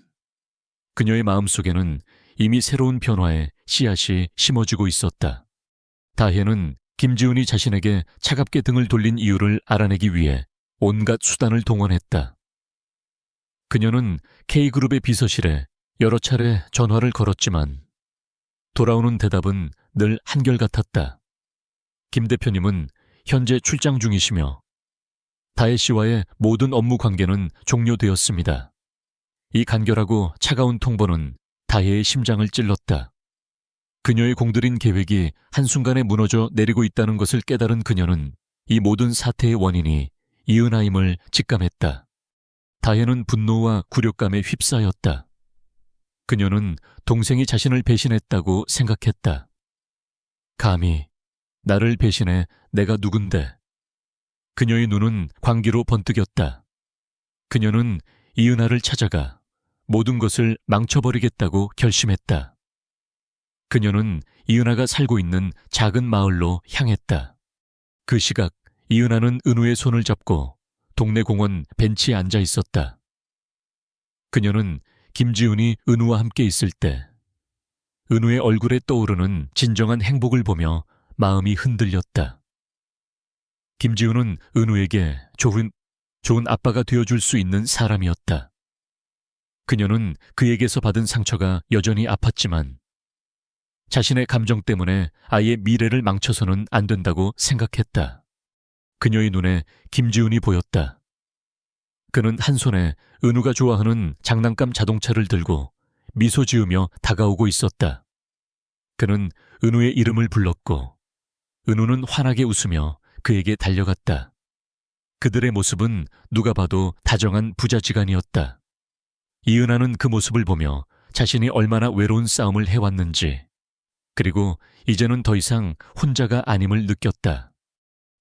그녀의 마음속에는 이미 새로운 변화의 씨앗이 심어지고 있었다. 다혜는 김지훈이 자신에게 차갑게 등을 돌린 이유를 알아내기 위해 온갖 수단을 동원했다. 그녀는 K그룹의 비서실에 여러 차례 전화를 걸었지만 돌아오는 대답은 늘 한결같았다. 김 대표님은 현재 출장 중이시며 다혜 씨와의 모든 업무 관계는 종료되었습니다. 이 간결하고 차가운 통보는 다혜의 심장을 찔렀다. 그녀의 공들인 계획이 한순간에 무너져 내리고 있다는 것을 깨달은 그녀는 이 모든 사태의 원인이 이은하임을 직감했다. 다혜는 분노와 굴욕감에 휩싸였다. 그녀는 동생이 자신을 배신했다고 생각했다. 감히 나를 배신해 내가 누군데. 그녀의 눈은 광기로 번뜩였다. 그녀는 이은하를 찾아가 모든 것을 망쳐버리겠다고 결심했다. 그녀는 이은하가 살고 있는 작은 마을로 향했다. 그 시각 이은하는 은우의 손을 잡고 동네 공원 벤치에 앉아 있었다. 그녀는 김지훈이 은우와 함께 있을 때 은우의 얼굴에 떠오르는 진정한 행복을 보며 마음이 흔들렸다. 김지훈은 은우에게 좋은 아빠가 되어줄 수 있는 사람이었다. 그녀는 그에게서 받은 상처가 여전히 아팠지만 자신의 감정 때문에 아이의 미래를 망쳐서는 안 된다고 생각했다. 그녀의 눈에 김지훈이 보였다. 그는 한 손에 은우가 좋아하는 장난감 자동차를 들고 미소 지으며 다가오고 있었다. 그는 은우의 이름을 불렀고 은우는 환하게 웃으며 그에게 달려갔다. 그들의 모습은 누가 봐도 다정한 부자지간이었다. 이은하는 그 모습을 보며 자신이 얼마나 외로운 싸움을 해왔는지, 그리고 이제는 더 이상 혼자가 아님을 느꼈다.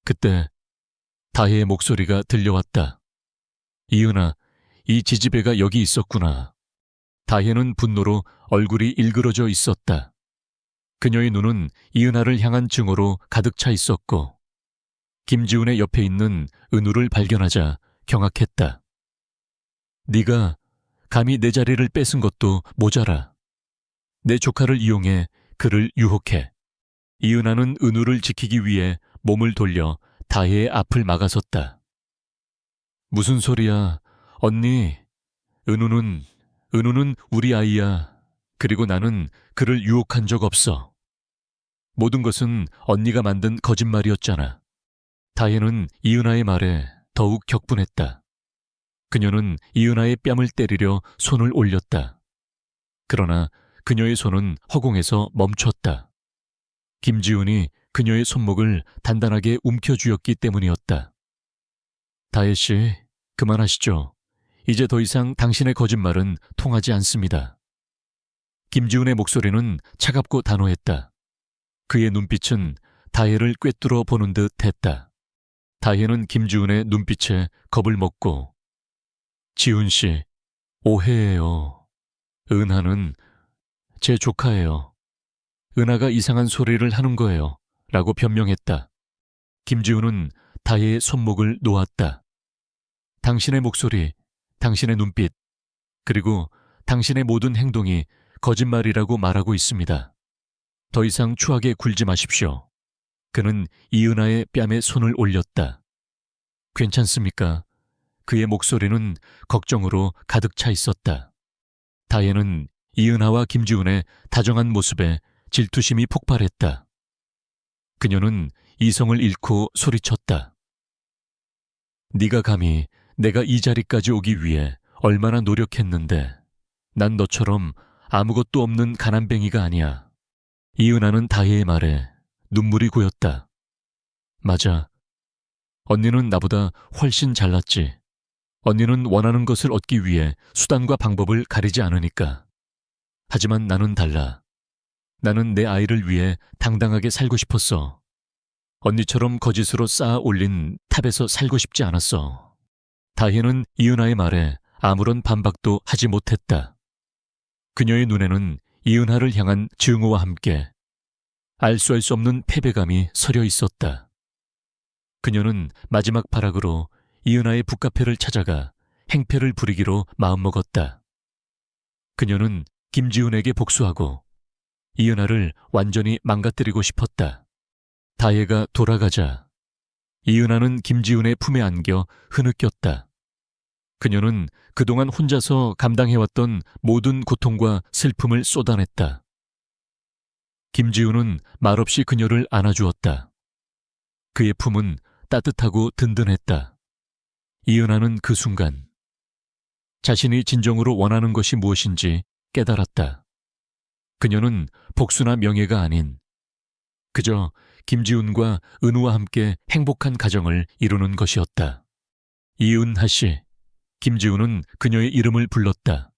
그때 다혜의 목소리가 들려왔다. 이은하, 이 지지배가 여기 있었구나. 다혜는 분노로 얼굴이 일그러져 있었다. 그녀의 눈은 이은하를 향한 증오로 가득 차 있었고 김지훈의 옆에 있는 은우를 발견하자 경악했다. 네가 감히 내 자리를 뺏은 것도 모자라. 내 조카를 이용해 그를 유혹해. 이은하는 은우를 지키기 위해 몸을 돌려 다혜의 앞을 막아섰다. 무슨 소리야, 언니. 은우는 우리 아이야. 그리고 나는 그를 유혹한 적 없어. 모든 것은 언니가 만든 거짓말이었잖아. 다혜는 이은하의 말에 더욱 격분했다. 그녀는 이은하의 뺨을 때리려 손을 올렸다. 그러나 그녀의 손은 허공에서 멈췄다. 김지훈이 그녀의 손목을 단단하게 움켜쥐었기 때문이었다. 다혜 씨, 그만하시죠. 이제 더 이상 당신의 거짓말은 통하지 않습니다. 김지훈의 목소리는 차갑고 단호했다. 그의 눈빛은 다혜를 꿰뚫어 보는 듯 했다. 다혜는 김지훈의 눈빛에 겁을 먹고 지훈 씨, 오해예요. 은하는 제 조카예요. 은하가 이상한 소리를 하는 거예요. 라고 변명했다. 김지훈은 다혜의 손목을 놓았다. 당신의 목소리, 당신의 눈빛, 그리고 당신의 모든 행동이 거짓말이라고 말하고 있습니다. 더 이상 추하게 굴지 마십시오. 그는 이은하의 뺨에 손을 올렸다. 괜찮습니까? 그의 목소리는 걱정으로 가득 차 있었다. 다혜는 이은하와 김지훈의 다정한 모습에 질투심이 폭발했다. 그녀는 이성을 잃고 소리쳤다. 네가 감히 내가 이 자리까지 오기 위해 얼마나 노력했는데 난 너처럼 아무것도 없는 가난뱅이가 아니야. 이은하는 다혜의 말에 눈물이 고였다. 맞아. 언니는 나보다 훨씬 잘났지. 언니는 원하는 것을 얻기 위해 수단과 방법을 가리지 않으니까. 하지만 나는 달라. 나는 내 아이를 위해 당당하게 살고 싶었어. 언니처럼 거짓으로 쌓아 올린 탑에서 살고 싶지 않았어. 다혜는 이은하의 말에 아무런 반박도 하지 못했다. 그녀의 눈에는 이은하를 향한 증오와 함께 알수할 수 없는 패배감이 서려 있었다. 그녀는 마지막 발악으로 이은하의 북카페를 찾아가 행패를 부리기로 마음먹었다. 그녀는 김지훈에게 복수하고 이은하를 완전히 망가뜨리고 싶었다. 다혜가 돌아가자 이은하는 김지훈의 품에 안겨 흐느꼈다. 그녀는 그동안 혼자서 감당해왔던 모든 고통과 슬픔을 쏟아냈다. 김지훈은 말없이 그녀를 안아주었다. 그의 품은 따뜻하고 든든했다. 이은하는 그 순간 자신이 진정으로 원하는 것이 무엇인지 깨달았다. 그녀는 복수나 명예가 아닌 그저 김지훈과 은우와 함께 행복한 가정을 이루는 것이었다. 이은하 씨, 김지훈은 그녀의 이름을 불렀다.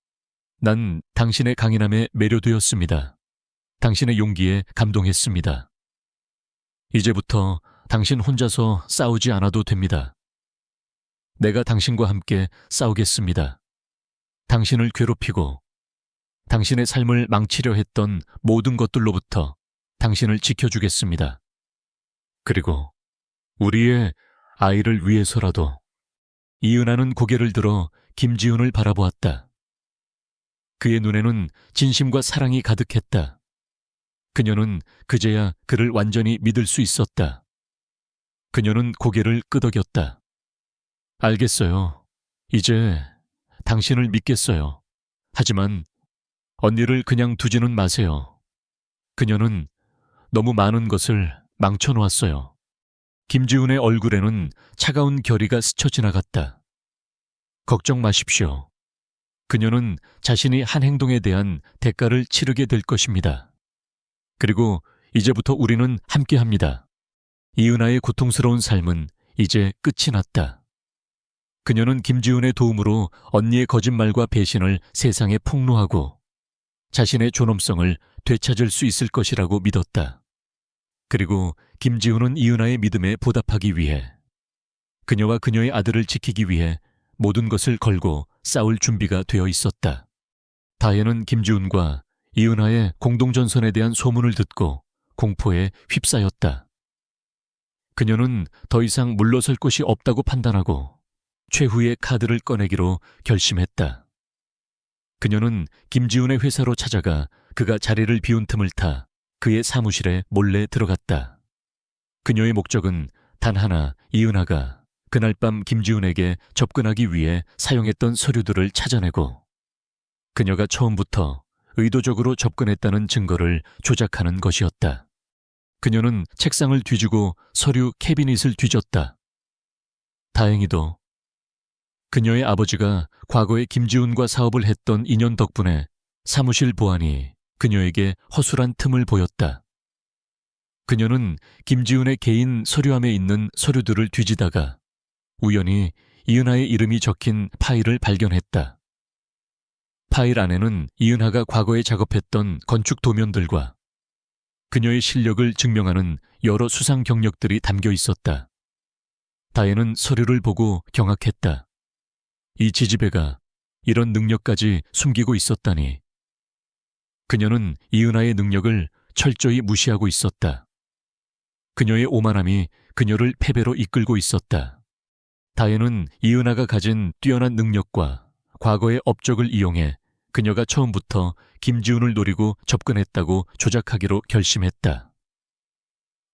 난 당신의 강인함에 매료되었습니다. 당신의 용기에 감동했습니다. 이제부터 당신 혼자서 싸우지 않아도 됩니다. 내가 당신과 함께 싸우겠습니다. 당신을 괴롭히고 당신의 삶을 망치려 했던 모든 것들로부터 당신을 지켜주겠습니다. 그리고 우리의 아이를 위해서라도. 이은하는 고개를 들어 김지훈을 바라보았다. 그의 눈에는 진심과 사랑이 가득했다. 그녀는 그제야 그를 완전히 믿을 수 있었다. 그녀는 고개를 끄덕였다. 알겠어요. 이제 당신을 믿겠어요. 하지만 언니를 그냥 두지는 마세요. 그녀는 너무 많은 것을 망쳐놓았어요. 김지훈의 얼굴에는 차가운 결의가 스쳐 지나갔다. 걱정 마십시오. 그녀는 자신이 한 행동에 대한 대가를 치르게 될 것입니다. 그리고 이제부터 우리는 함께합니다. 이은하의 고통스러운 삶은 이제 끝이 났다. 그녀는 김지훈의 도움으로 언니의 거짓말과 배신을 세상에 폭로하고 자신의 존엄성을 되찾을 수 있을 것이라고 믿었다. 그리고 김지훈은 이은하의 믿음에 보답하기 위해 그녀와 그녀의 아들을 지키기 위해 모든 것을 걸고 싸울 준비가 되어 있었다. 다혜는 김지훈과 이은하의 공동전선에 대한 소문을 듣고 공포에 휩싸였다. 그녀는 더 이상 물러설 곳이 없다고 판단하고 최후의 카드를 꺼내기로 결심했다. 그녀는 김지훈의 회사로 찾아가 그가 자리를 비운 틈을 타 그의 사무실에 몰래 들어갔다. 그녀의 목적은 단 하나, 이은하가 그날 밤 김지훈에게 접근하기 위해 사용했던 서류들을 찾아내고 그녀가 처음부터 의도적으로 접근했다는 증거를 조작하는 것이었다. 그녀는 책상을 뒤지고 서류 캐비닛을 뒤졌다. 다행히도 그녀의 아버지가 과거에 김지훈과 사업을 했던 인연 덕분에 사무실 보안이 그녀에게 허술한 틈을 보였다. 그녀는 김지훈의 개인 서류함에 있는 서류들을 뒤지다가 우연히 이은하의 이름이 적힌 파일을 발견했다. 파일 안에는 이은하가 과거에 작업했던 건축 도면들과 그녀의 실력을 증명하는 여러 수상 경력들이 담겨 있었다. 다혜는 서류를 보고 경악했다. 이 지지배가 이런 능력까지 숨기고 있었다니. 그녀는 이은하의 능력을 철저히 무시하고 있었다. 그녀의 오만함이 그녀를 패배로 이끌고 있었다. 다혜는 이은하가 가진 뛰어난 능력과 과거의 업적을 이용해 그녀가 처음부터 김지훈을 노리고 접근했다고 조작하기로 결심했다.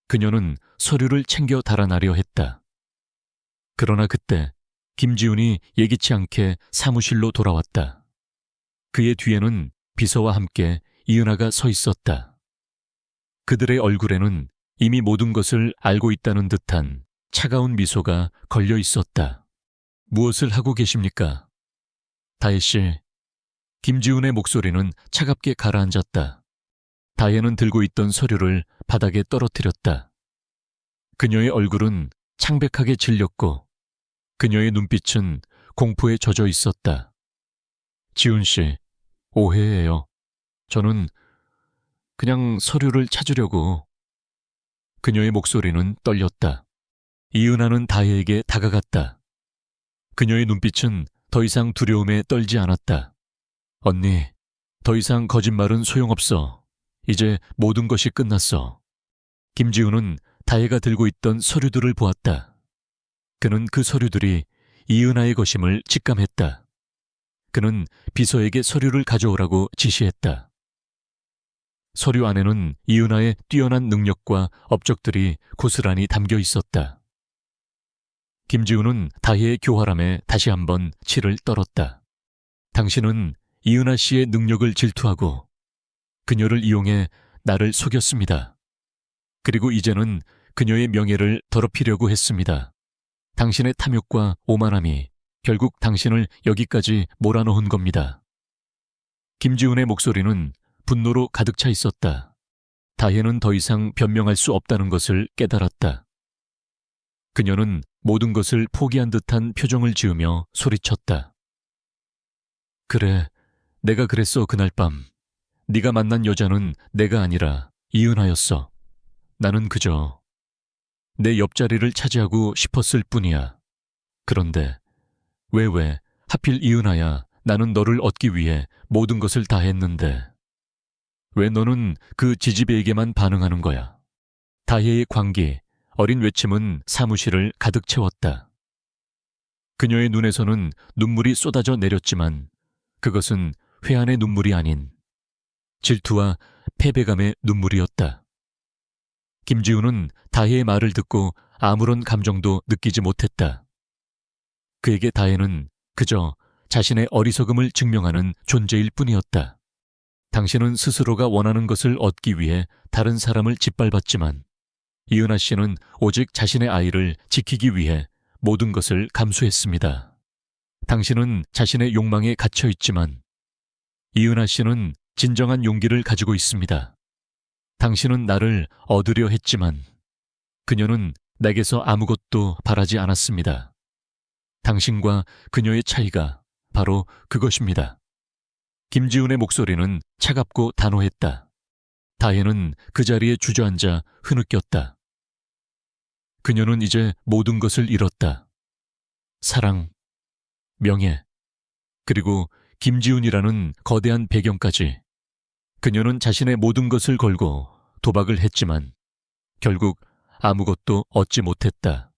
그녀는 서류를 챙겨 달아나려 했다. 그러나 그때 김지훈이 예기치 않게 사무실로 돌아왔다. 그의 뒤에는 비서와 함께 이은하가 서 있었다. 그들의 얼굴에는 이미 모든 것을 알고 있다는 듯한 차가운 미소가 걸려 있었다. 무엇을 하고 계십니까? 다혜 씨. 김지훈의 목소리는 차갑게 가라앉았다. 다혜는 들고 있던 서류를 바닥에 떨어뜨렸다. 그녀의 얼굴은 창백하게 질렸고 그녀의 눈빛은 공포에 젖어 있었다. 지훈 씨, 오해예요. 저는 그냥 서류를 찾으려고. 그녀의 목소리는 떨렸다. 이은하는 다혜에게 다가갔다. 그녀의 눈빛은 더 이상 두려움에 떨지 않았다. 언니, 더 이상 거짓말은 소용없어. 이제 모든 것이 끝났어. 김지훈은 다혜가 들고 있던 서류들을 보았다. 그는 그 서류들이 이은하의 것임을 직감했다. 그는 비서에게 서류를 가져오라고 지시했다. 서류 안에는 이은하의 뛰어난 능력과 업적들이 고스란히 담겨 있었다. 김지훈은 다혜의 교활함에 다시 한번 치를 떨었다. 당신은 이은하 씨의 능력을 질투하고 그녀를 이용해 나를 속였습니다. 그리고 이제는 그녀의 명예를 더럽히려고 했습니다. 당신의 탐욕과 오만함이 결국 당신을 여기까지 몰아넣은 겁니다. 김지훈의 목소리는 분노로 가득 차 있었다. 다혜는 더 이상 변명할 수 없다는 것을 깨달았다. 그녀는 모든 것을 포기한 듯한 표정을 지으며 소리쳤다. 그래, 내가 그랬어. 그날 밤. 네가 만난 여자는 내가 아니라 이은하였어. 나는 그저 내 옆자리를 차지하고 싶었을 뿐이야. 그런데 왜 하필 이은하야. 나는 너를 얻기 위해 모든 것을 다 했는데 왜 너는 그 지지배에게만 반응하는 거야? 다혜의 광기, 어린 외침은 사무실을 가득 채웠다. 그녀의 눈에서는 눈물이 쏟아져 내렸지만 그것은 회한의 눈물이 아닌 질투와 패배감의 눈물이었다. 김지훈은 다혜의 말을 듣고 아무런 감정도 느끼지 못했다. 그에게 다혜는 그저 자신의 어리석음을 증명하는 존재일 뿐이었다. 당신은 스스로가 원하는 것을 얻기 위해 다른 사람을 짓밟았지만 이은하 씨는 오직 자신의 아이를 지키기 위해 모든 것을 감수했습니다. 당신은 자신의 욕망에 갇혀 있지만 이은하 씨는 진정한 용기를 가지고 있습니다. 당신은 나를 얻으려 했지만 그녀는 내게서 아무것도 바라지 않았습니다. 당신과 그녀의 차이가 바로 그것입니다. 김지훈의 목소리는 차갑고 단호했다. 다혜는 그 자리에 주저앉아 흐느꼈다. 그녀는 이제 모든 것을 잃었다. 사랑, 명예, 그리고 김지훈이라는 거대한 배경까지. 그녀는 자신의 모든 것을 걸고 도박을 했지만 결국 아무것도 얻지 못했다.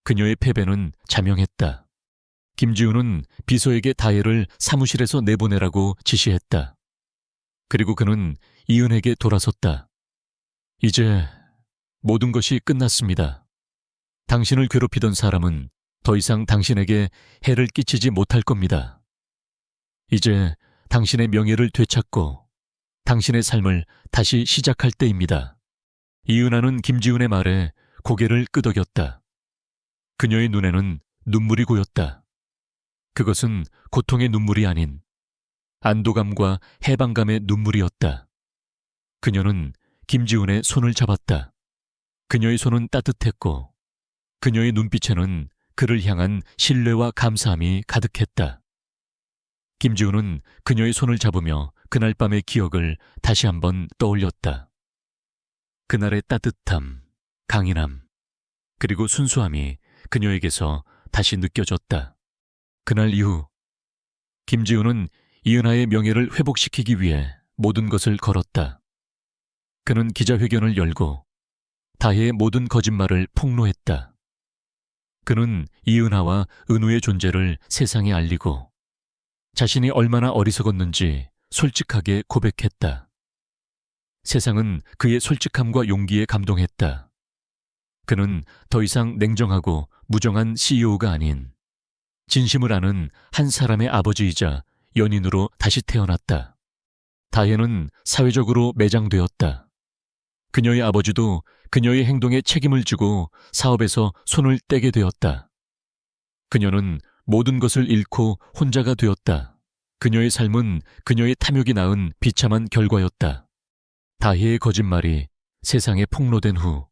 그녀의 패배는 자명했다. 김지훈은 비서에게 다혜를 사무실에서 내보내라고 지시했다. 그리고 그는 이은에게 돌아섰다. 이제 모든 것이 끝났습니다. 당신을 괴롭히던 사람은 더 이상 당신에게 해를 끼치지 못할 겁니다. 이제 당신의 명예를 되찾고 당신의 삶을 다시 시작할 때입니다. 이은하는 김지훈의 말에 고개를 끄덕였다. 그녀의 눈에는 눈물이 고였다. 그것은 고통의 눈물이 아닌 안도감과 해방감의 눈물이었다. 그녀는 김지훈의 손을 잡았다. 그녀의 손은 따뜻했고 그녀의 눈빛에는 그를 향한 신뢰와 감사함이 가득했다. 김지훈은 그녀의 손을 잡으며 그날 밤의 기억을 다시 한번 떠올렸다. 그날의 따뜻함, 강인함, 그리고 순수함이 그녀에게서 다시 느껴졌다. 그날 이후 김지훈은 이은하의 명예를 회복시키기 위해 모든 것을 걸었다. 그는 기자회견을 열고 다혜의 모든 거짓말을 폭로했다. 그는 이은하와 은우의 존재를 세상에 알리고 자신이 얼마나 어리석었는지 솔직하게 고백했다. 세상은 그의 솔직함과 용기에 감동했다. 그는 더 이상 냉정하고 무정한 CEO가 아닌 진심을 아는 한 사람의 아버지이자 연인으로 다시 태어났다. 다혜는 사회적으로 매장되었다. 그녀의 아버지도 그녀의 행동에 책임을 지고 사업에서 손을 떼게 되었다. 그녀는 모든 것을 잃고 혼자가 되었다. 그녀의 삶은 그녀의 탐욕이 낳은 비참한 결과였다. 다혜의 거짓말이 세상에 폭로된 후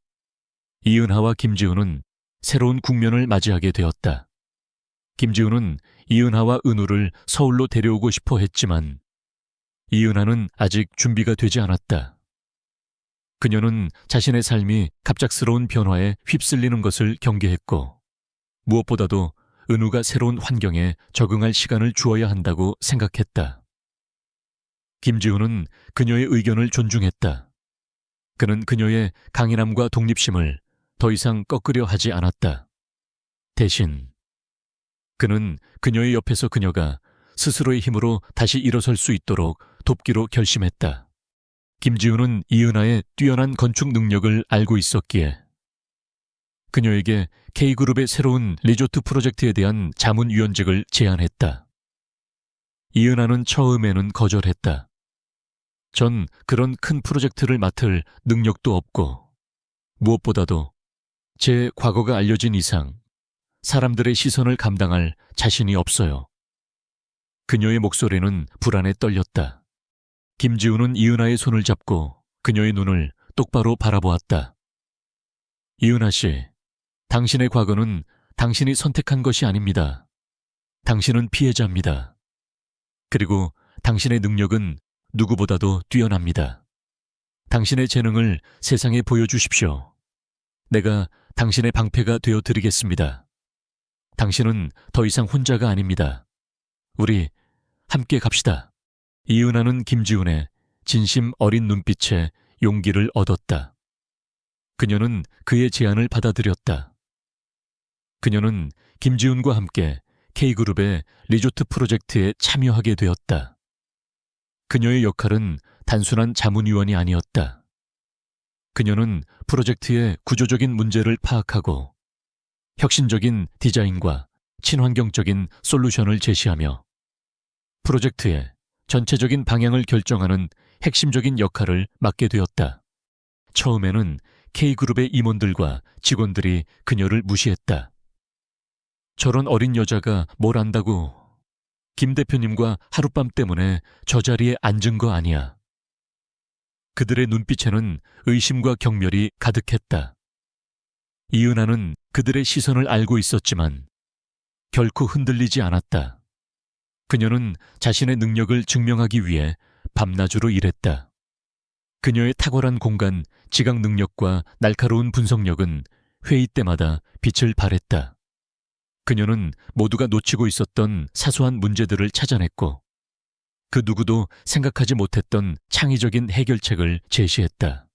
이은하와 김지우는 새로운 국면을 맞이하게 되었다. 김지우는 이은하와 은우를 서울로 데려오고 싶어 했지만 이은하는 아직 준비가 되지 않았다. 그녀는 자신의 삶이 갑작스러운 변화에 휩쓸리는 것을 경계했고 무엇보다도 은우가 새로운 환경에 적응할 시간을 주어야 한다고 생각했다. 김지우는 그녀의 의견을 존중했다. 그는 그녀의 강인함과 독립심을 더 이상 꺾으려 하지 않았다. 대신 그는 그녀의 옆에서 그녀가 스스로의 힘으로 다시 일어설 수 있도록 돕기로 결심했다. 김지우는 이은하의 뛰어난 건축 능력을 알고 있었기에 그녀에게 K그룹의 새로운 리조트 프로젝트에 대한 자문위원직을 제안했다. 이은하는 처음에는 거절했다. 전 그런 큰 프로젝트를 맡을 능력도 없고 무엇보다도 제 과거가 알려진 이상 사람들의 시선을 감당할 자신이 없어요. 그녀의 목소리는 불안에 떨렸다. 김지우는 이은하의 손을 잡고 그녀의 눈을 똑바로 바라보았다. 이은하 씨, 당신의 과거는 당신이 선택한 것이 아닙니다. 당신은 피해자입니다. 그리고 당신의 능력은 누구보다도 뛰어납니다. 당신의 재능을 세상에 보여주십시오. 내가 당신의 방패가 되어 드리겠습니다. 당신은 더 이상 혼자가 아닙니다. 우리 함께 갑시다. 이은하는 김지훈의 진심 어린 눈빛에 용기를 얻었다. 그녀는 그의 제안을 받아들였다. 그녀는 김지훈과 함께 K그룹의 리조트 프로젝트에 참여하게 되었다. 그녀의 역할은 단순한 자문위원이 아니었다. 그녀는 프로젝트의 구조적인 문제를 파악하고 혁신적인 디자인과 친환경적인 솔루션을 제시하며 프로젝트의 전체적인 방향을 결정하는 핵심적인 역할을 맡게 되었다. 처음에는 K그룹의 임원들과 직원들이 그녀를 무시했다. 저런 어린 여자가 뭘 안다고. 김 대표님과 하룻밤 때문에 저 자리에 앉은 거 아니야. 그들의 눈빛에는 의심과 경멸이 가득했다. 이은하는 그들의 시선을 알고 있었지만 결코 흔들리지 않았다. 그녀는 자신의 능력을 증명하기 위해 밤낮으로 일했다. 그녀의 탁월한 공간, 지각 능력과 날카로운 분석력은 회의 때마다 빛을 발했다. 그녀는 모두가 놓치고 있었던 사소한 문제들을 찾아냈고 그 누구도 생각하지 못했던 창의적인 해결책을 제시했다.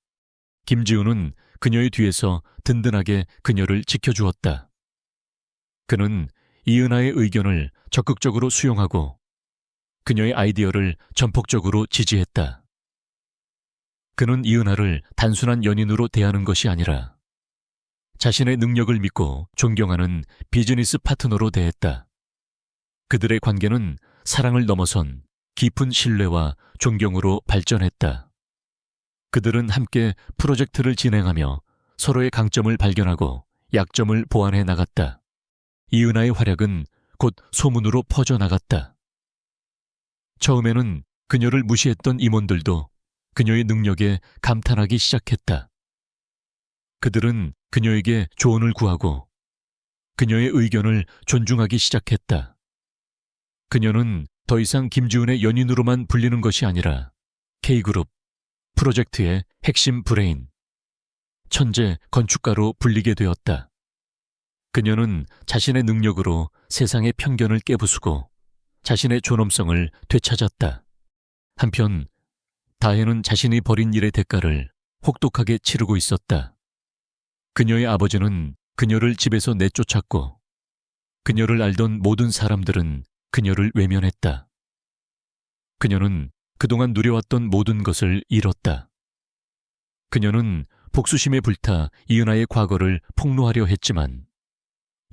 김지우는 그녀의 뒤에서 든든하게 그녀를 지켜주었다. 그는 이은하의 의견을 적극적으로 수용하고 그녀의 아이디어를 전폭적으로 지지했다. 그는 이은하를 단순한 연인으로 대하는 것이 아니라 자신의 능력을 믿고 존경하는 비즈니스 파트너로 대했다. 그들의 관계는 사랑을 넘어선 깊은 신뢰와 존경으로 발전했다. 그들은 함께 프로젝트를 진행하며 서로의 강점을 발견하고 약점을 보완해 나갔다. 이은하의 활약은 곧 소문으로 퍼져나갔다. 처음에는 그녀를 무시했던 임원들도 그녀의 능력에 감탄하기 시작했다. 그들은 그녀에게 조언을 구하고 그녀의 의견을 존중하기 시작했다. 그녀는 더 이상 김지훈의 연인으로만 불리는 것이 아니라 K그룹 프로젝트의 핵심 브레인, 천재 건축가로 불리게 되었다. 그녀는 자신의 능력으로 세상의 편견을 깨부수고 자신의 존엄성을 되찾았다. 한편 다혜는 자신이 벌인 일의 대가를 혹독하게 치르고 있었다. 그녀의 아버지는 그녀를 집에서 내쫓았고 그녀를 알던 모든 사람들은 그녀를 외면했다. 그녀는 그동안 누려왔던 모든 것을 잃었다. 그녀는 복수심에 불타 이은하의 과거를 폭로하려 했지만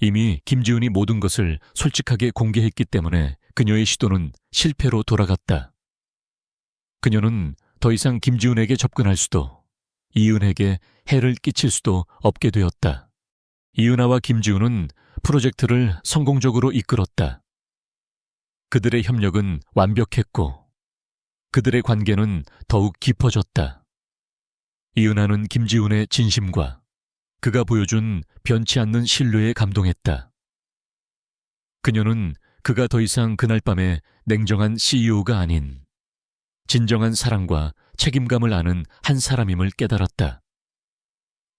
이미 김지훈이 모든 것을 솔직하게 공개했기 때문에 그녀의 시도는 실패로 돌아갔다. 그녀는 더 이상 김지훈에게 접근할 수도 이은혜에게 해를 끼칠 수도 없게 되었다. 이은하와 김지훈은 프로젝트를 성공적으로 이끌었다. 그들의 협력은 완벽했고 그들의 관계는 더욱 깊어졌다. 이은하는 김지훈의 진심과 그가 보여준 변치 않는 신뢰에 감동했다. 그녀는 그가 더 이상 그날 밤에 냉정한 CEO가 아닌 진정한 사랑과 책임감을 아는 한 사람임을 깨달았다.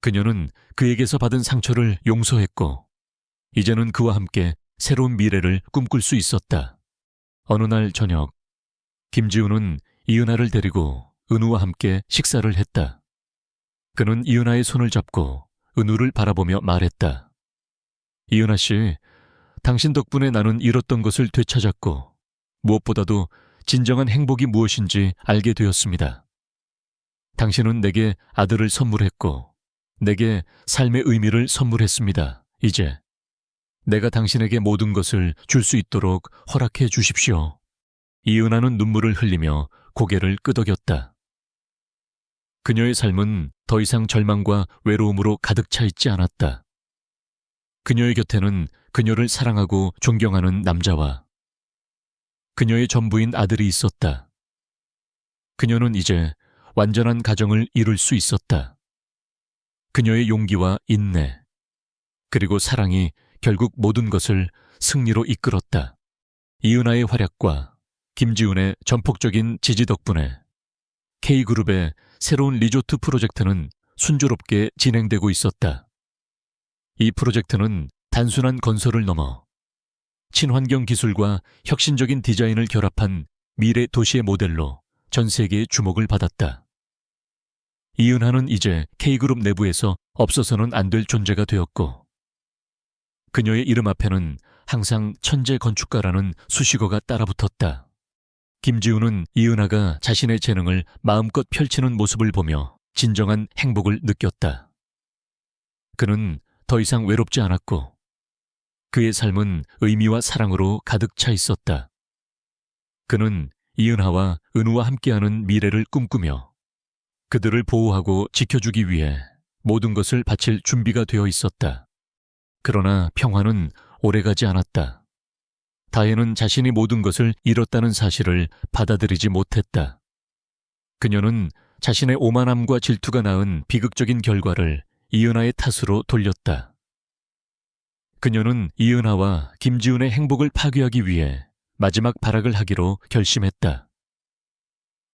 그녀는 그에게서 받은 상처를 용서했고 이제는 그와 함께 새로운 미래를 꿈꿀 수 있었다. 어느 날 저녁, 김지훈은 이은하를 데리고 은우와 함께 식사를 했다. 그는 이은하의 손을 잡고 은우를 바라보며 말했다. 이은하 씨, 당신 덕분에 나는 잃었던 것을 되찾았고 무엇보다도 진정한 행복이 무엇인지 알게 되었습니다. 당신은 내게 아들을 선물했고 내게 삶의 의미를 선물했습니다. 이제 내가 당신에게 모든 것을 줄 수 있도록 허락해 주십시오. 이은하는 눈물을 흘리며 고개를 끄덕였다. 그녀의 삶은 더 이상 절망과 외로움으로 가득 차 있지 않았다. 그녀의 곁에는 그녀를 사랑하고 존경하는 남자와 그녀의 전부인 아들이 있었다. 그녀는 이제 완전한 가정을 이룰 수 있었다. 그녀의 용기와 인내, 그리고 사랑이 결국 모든 것을 승리로 이끌었다. 이은하의 활약과 김지훈의 전폭적인 지지 덕분에 K그룹의 새로운 리조트 프로젝트는 순조롭게 진행되고 있었다. 이 프로젝트는 단순한 건설을 넘어 친환경 기술과 혁신적인 디자인을 결합한 미래 도시의 모델로 전 세계의 주목을 받았다. 이은하는 이제 K그룹 내부에서 없어서는 안 될 존재가 되었고 그녀의 이름 앞에는 항상 천재 건축가라는 수식어가 따라붙었다. 김지훈은 이은하가 자신의 재능을 마음껏 펼치는 모습을 보며 진정한 행복을 느꼈다. 그는 더 이상 외롭지 않았고 그의 삶은 의미와 사랑으로 가득 차 있었다. 그는 이은하와 은우와 함께하는 미래를 꿈꾸며 그들을 보호하고 지켜주기 위해 모든 것을 바칠 준비가 되어 있었다. 그러나 평화는 오래가지 않았다. 다혜는 자신이 모든 것을 잃었다는 사실을 받아들이지 못했다. 그녀는 자신의 오만함과 질투가 낳은 비극적인 결과를 이은하의 탓으로 돌렸다. 그녀는 이은하와 김지훈의 행복을 파괴하기 위해 마지막 발악을 하기로 결심했다.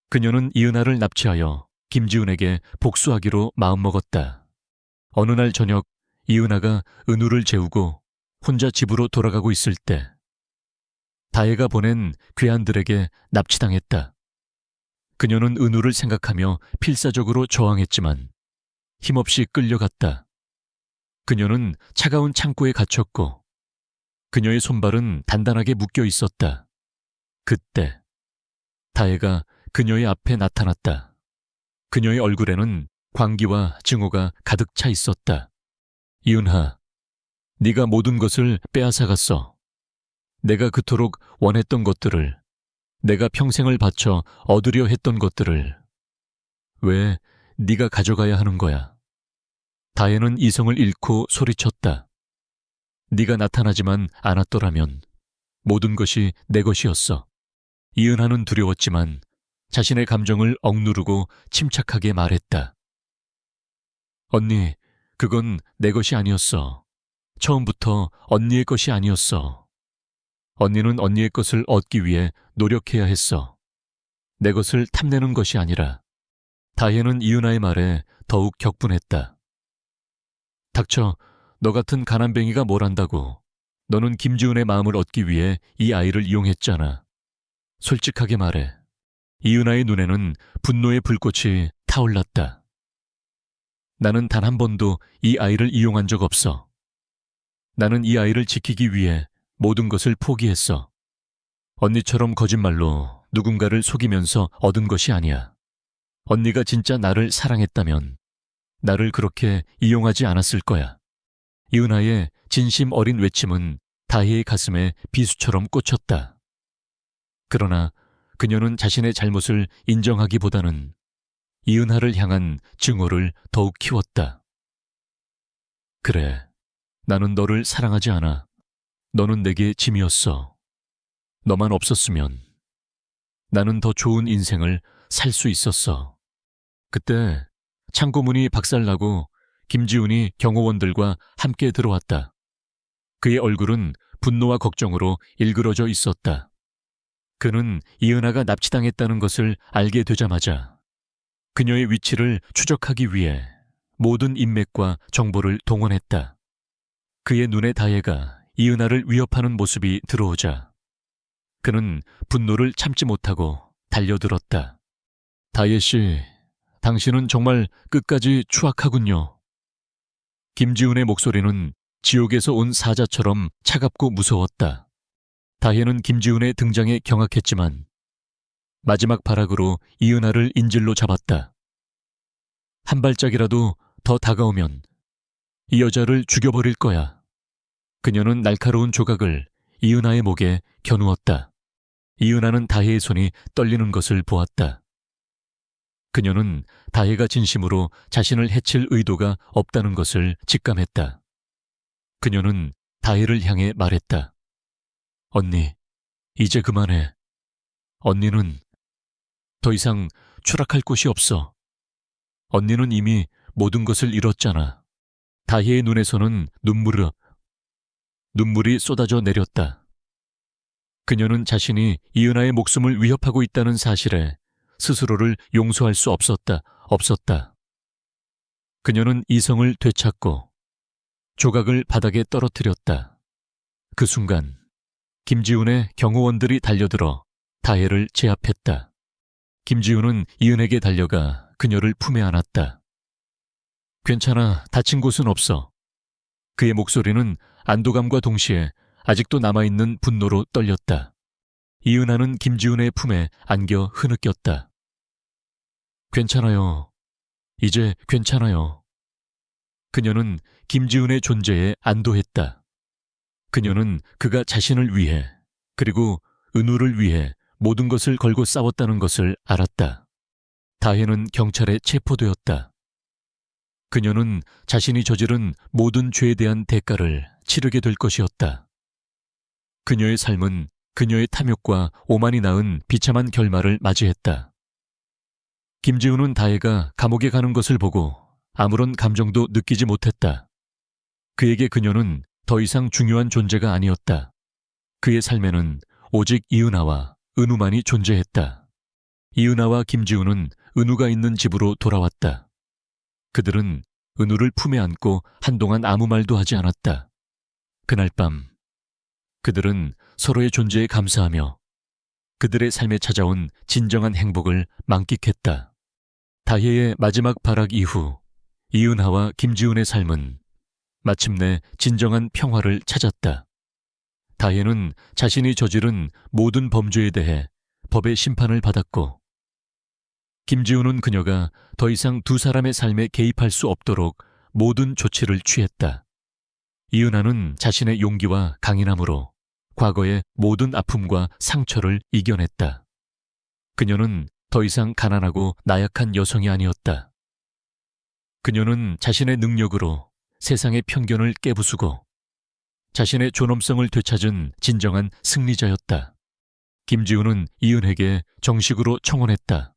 그녀는 이은하를 납치하여 김지훈에게 복수하기로 마음먹었다. 어느 날 저녁 이은하가 은우를 재우고 혼자 집으로 돌아가고 있을 때 다혜가 보낸 괴한들에게 납치당했다. 그녀는 은우를 생각하며 필사적으로 저항했지만 힘없이 끌려갔다. 그녀는 차가운 창고에 갇혔고 그녀의 손발은 단단하게 묶여 있었다. 그때 다혜가 그녀의 앞에 나타났다. 그녀의 얼굴에는 광기와 증오가 가득 차 있었다. 이은하, 네가 모든 것을 빼앗아갔어. 내가 그토록 원했던 것들을, 내가 평생을 바쳐 얻으려 했던 것들을 왜 네가 가져가야 하는 거야? 다혜는 이성을 잃고 소리쳤다. 네가 나타나지만 않았더라면 모든 것이 내 것이었어. 이은하는 두려웠지만 자신의 감정을 억누르고 침착하게 말했다. 언니, 그건 내 것이 아니었어. 처음부터 언니의 것이 아니었어. 언니는 언니의 것을 얻기 위해 노력해야 했어. 내 것을 탐내는 것이 아니라. 다혜는 이은하의 말에 더욱 격분했다. 닥쳐, 너 같은 가난뱅이가 뭘 안다고. 너는 김지훈의 마음을 얻기 위해 이 아이를 이용했잖아. 솔직하게 말해. 이은하의 눈에는 분노의 불꽃이 타올랐다. 나는 단 한 번도 이 아이를 이용한 적 없어. 나는 이 아이를 지키기 위해 모든 것을 포기했어. 언니처럼 거짓말로 누군가를 속이면서 얻은 것이 아니야. 언니가 진짜 나를 사랑했다면 나를 그렇게 이용하지 않았을 거야. 이은하의 진심 어린 외침은 다혜의 가슴에 비수처럼 꽂혔다. 그러나 그녀는 자신의 잘못을 인정하기보다는 이은하를 향한 증오를 더욱 키웠다. 그래, 나는 너를 사랑하지 않아. 너는 내게 짐이었어. 너만 없었으면 나는 더 좋은 인생을 살 수 있었어. 그때 창고문이 박살나고 김지훈이 경호원들과 함께 들어왔다. 그의 얼굴은 분노와 걱정으로 일그러져 있었다. 그는 이은하가 납치당했다는 것을 알게 되자마자 그녀의 위치를 추적하기 위해 모든 인맥과 정보를 동원했다. 그의 눈에 다혜가 이은하를 위협하는 모습이 들어오자 그는 분노를 참지 못하고 달려들었다. 다혜 씨, 당신은 정말 끝까지 추악하군요. 김지훈의 목소리는 지옥에서 온 사자처럼 차갑고 무서웠다. 다혜는 김지훈의 등장에 경악했지만 마지막 발악으로 이은하를 인질로 잡았다. 한 발짝이라도 더 다가오면 이 여자를 죽여버릴 거야. 그녀는 날카로운 조각을 이은하의 목에 겨누었다. 이은하는 다혜의 손이 떨리는 것을 보았다. 그녀는 다혜가 진심으로 자신을 해칠 의도가 없다는 것을 직감했다. 그녀는 다혜를 향해 말했다. 언니, 이제 그만해. 언니는 더 이상 추락할 곳이 없어. 언니는 이미 모든 것을 잃었잖아. 다혜의 눈에서는 눈물이 쏟아져 내렸다. 그녀는 자신이 이은하의 목숨을 위협하고 있다는 사실에 스스로를 용서할 수 없었다. 그녀는 이성을 되찾고 조각을 바닥에 떨어뜨렸다. 그 순간 김지훈의 경호원들이 달려들어 다혜를 제압했다. 김지훈은 이은에게 달려가 그녀를 품에 안았다. 괜찮아, 다친 곳은 없어. 그의 목소리는 안도감과 동시에 아직도 남아있는 분노로 떨렸다. 이은하는 김지훈의 품에 안겨 흐느꼈다. 괜찮아요. 이제 괜찮아요. 그녀는 김지훈의 존재에 안도했다. 그녀는 그가 자신을 위해 그리고 은우를 위해 모든 것을 걸고 싸웠다는 것을 알았다. 다혜는 경찰에 체포되었다. 그녀는 자신이 저지른 모든 죄에 대한 대가를 치르게 될 것이었다. 그녀의 삶은 그녀의 탐욕과 오만이 낳은 비참한 결말을 맞이했다. 김지훈은 다혜가 감옥에 가는 것을 보고 아무런 감정도 느끼지 못했다. 그에게 그녀는 더 이상 중요한 존재가 아니었다. 그의 삶에는 오직 이은하와 은우만이 존재했다. 이은하와 김지훈은 은우가 있는 집으로 돌아왔다. 그들은 은우를 품에 안고 한동안 아무 말도 하지 않았다. 그날 밤 그들은 서로의 존재에 감사하며 그들의 삶에 찾아온 진정한 행복을 만끽했다. 다혜의 마지막 발악 이후 이은하와 김지훈의 삶은 마침내 진정한 평화를 찾았다. 다혜는 자신이 저지른 모든 범죄에 대해 법의 심판을 받았고 김지훈은 그녀가 더 이상 두 사람의 삶에 개입할 수 없도록 모든 조치를 취했다. 이은하는 자신의 용기와 강인함으로 과거의 모든 아픔과 상처를 이겨냈다. 그녀는 더 이상 가난하고 나약한 여성이 아니었다. 그녀는 자신의 능력으로 세상의 편견을 깨부수고 자신의 존엄성을 되찾은 진정한 승리자였다. 김지훈은 이은에게 정식으로 청혼했다.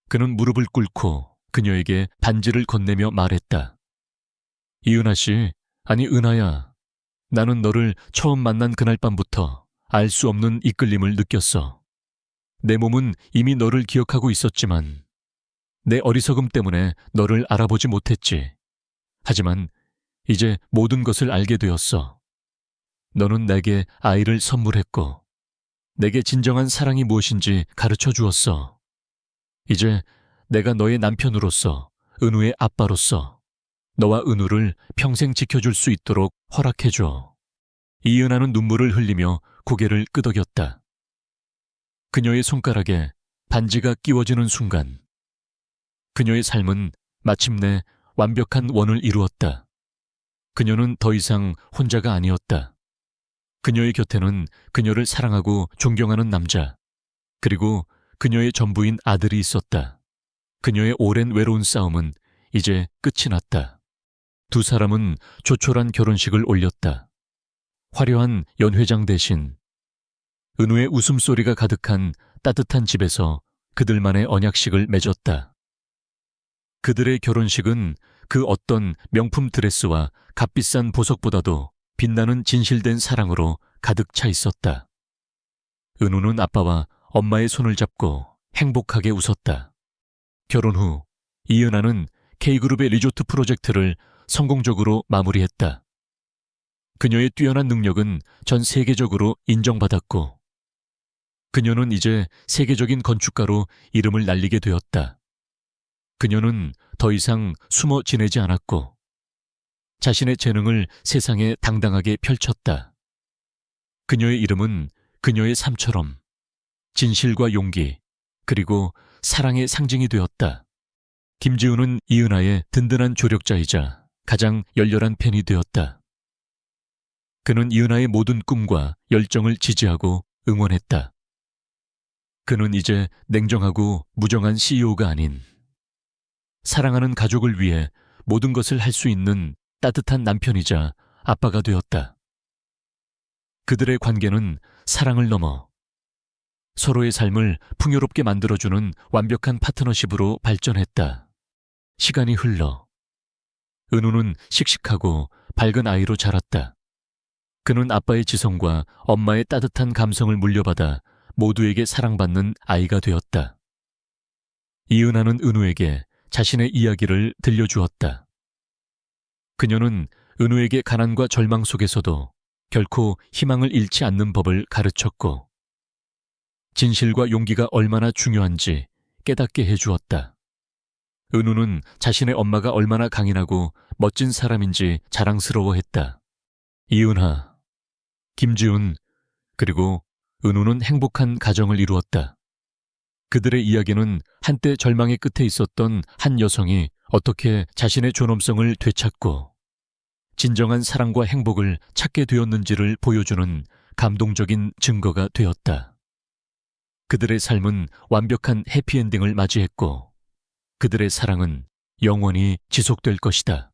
그는 무릎을 꿇고 그녀에게 반지를 건네며 말했다. 이은하 씨, 아니 은하야, 나는 너를 처음 만난 그날 밤부터 알 수 없는 이끌림을 느꼈어. 내 몸은 이미 너를 기억하고 있었지만 내 어리석음 때문에 너를 알아보지 못했지. 하지만 이제 모든 것을 알게 되었어. 너는 내게 아이를 선물했고 내게 진정한 사랑이 무엇인지 가르쳐 주었어. 이제 내가 너의 남편으로서 은우의 아빠로서 너와 은우를 평생 지켜줄 수 있도록 허락해줘. 이은하는 눈물을 흘리며 고개를 끄덕였다. 그녀의 손가락에 반지가 끼워지는 순간 그녀의 삶은 마침내 완벽한 원을 이루었다. 그녀는 더 이상 혼자가 아니었다. 그녀의 곁에는 그녀를 사랑하고 존경하는 남자, 그리고 그녀의 전부인 아들이 있었다. 그녀의 오랜 외로운 싸움은 이제 끝이 났다. 두 사람은 조촐한 결혼식을 올렸다. 화려한 연회장 대신 은우의 웃음소리가 가득한 따뜻한 집에서 그들만의 언약식을 맺었다. 그들의 결혼식은 그 어떤 명품 드레스와 값비싼 보석보다도 빛나는 진실된 사랑으로 가득 차 있었다. 은우는 아빠와 엄마의 손을 잡고 행복하게 웃었다. 결혼 후 이은하는 K그룹의 리조트 프로젝트를 성공적으로 마무리했다. 그녀의 뛰어난 능력은 전 세계적으로 인정받았고 그녀는 이제 세계적인 건축가로 이름을 날리게 되었다. 그녀는 더 이상 숨어 지내지 않았고 자신의 재능을 세상에 당당하게 펼쳤다. 그녀의 이름은 그녀의 삶처럼 진실과 용기 그리고 사랑의 상징이 되었다. 김지우는 이은하의 든든한 조력자이자 가장 열렬한 팬이 되었다. 그는 이은하의 모든 꿈과 열정을 지지하고 응원했다. 그는 이제 냉정하고 무정한 CEO가 아닌 사랑하는 가족을 위해 모든 것을 할 수 있는 따뜻한 남편이자 아빠가 되었다. 그들의 관계는 사랑을 넘어 서로의 삶을 풍요롭게 만들어주는 완벽한 파트너십으로 발전했다. 시간이 흘러 은우는 씩씩하고 밝은 아이로 자랐다. 그는 아빠의 지성과 엄마의 따뜻한 감성을 물려받아 모두에게 사랑받는 아이가 되었다. 이은하는 은우에게 자신의 이야기를 들려주었다. 그녀는 은우에게 가난과 절망 속에서도 결코 희망을 잃지 않는 법을 가르쳤고 진실과 용기가 얼마나 중요한지 깨닫게 해주었다. 은우는 자신의 엄마가 얼마나 강인하고 멋진 사람인지 자랑스러워했다. 이은하, 김지훈, 그리고 은우는 행복한 가정을 이루었다. 그들의 이야기는 한때 절망의 끝에 있었던 한 여성이 어떻게 자신의 존엄성을 되찾고 진정한 사랑과 행복을 찾게 되었는지를 보여주는 감동적인 증거가 되었다. 그들의 삶은 완벽한 해피엔딩을 맞이했고 그들의 사랑은 영원히 지속될 것이다.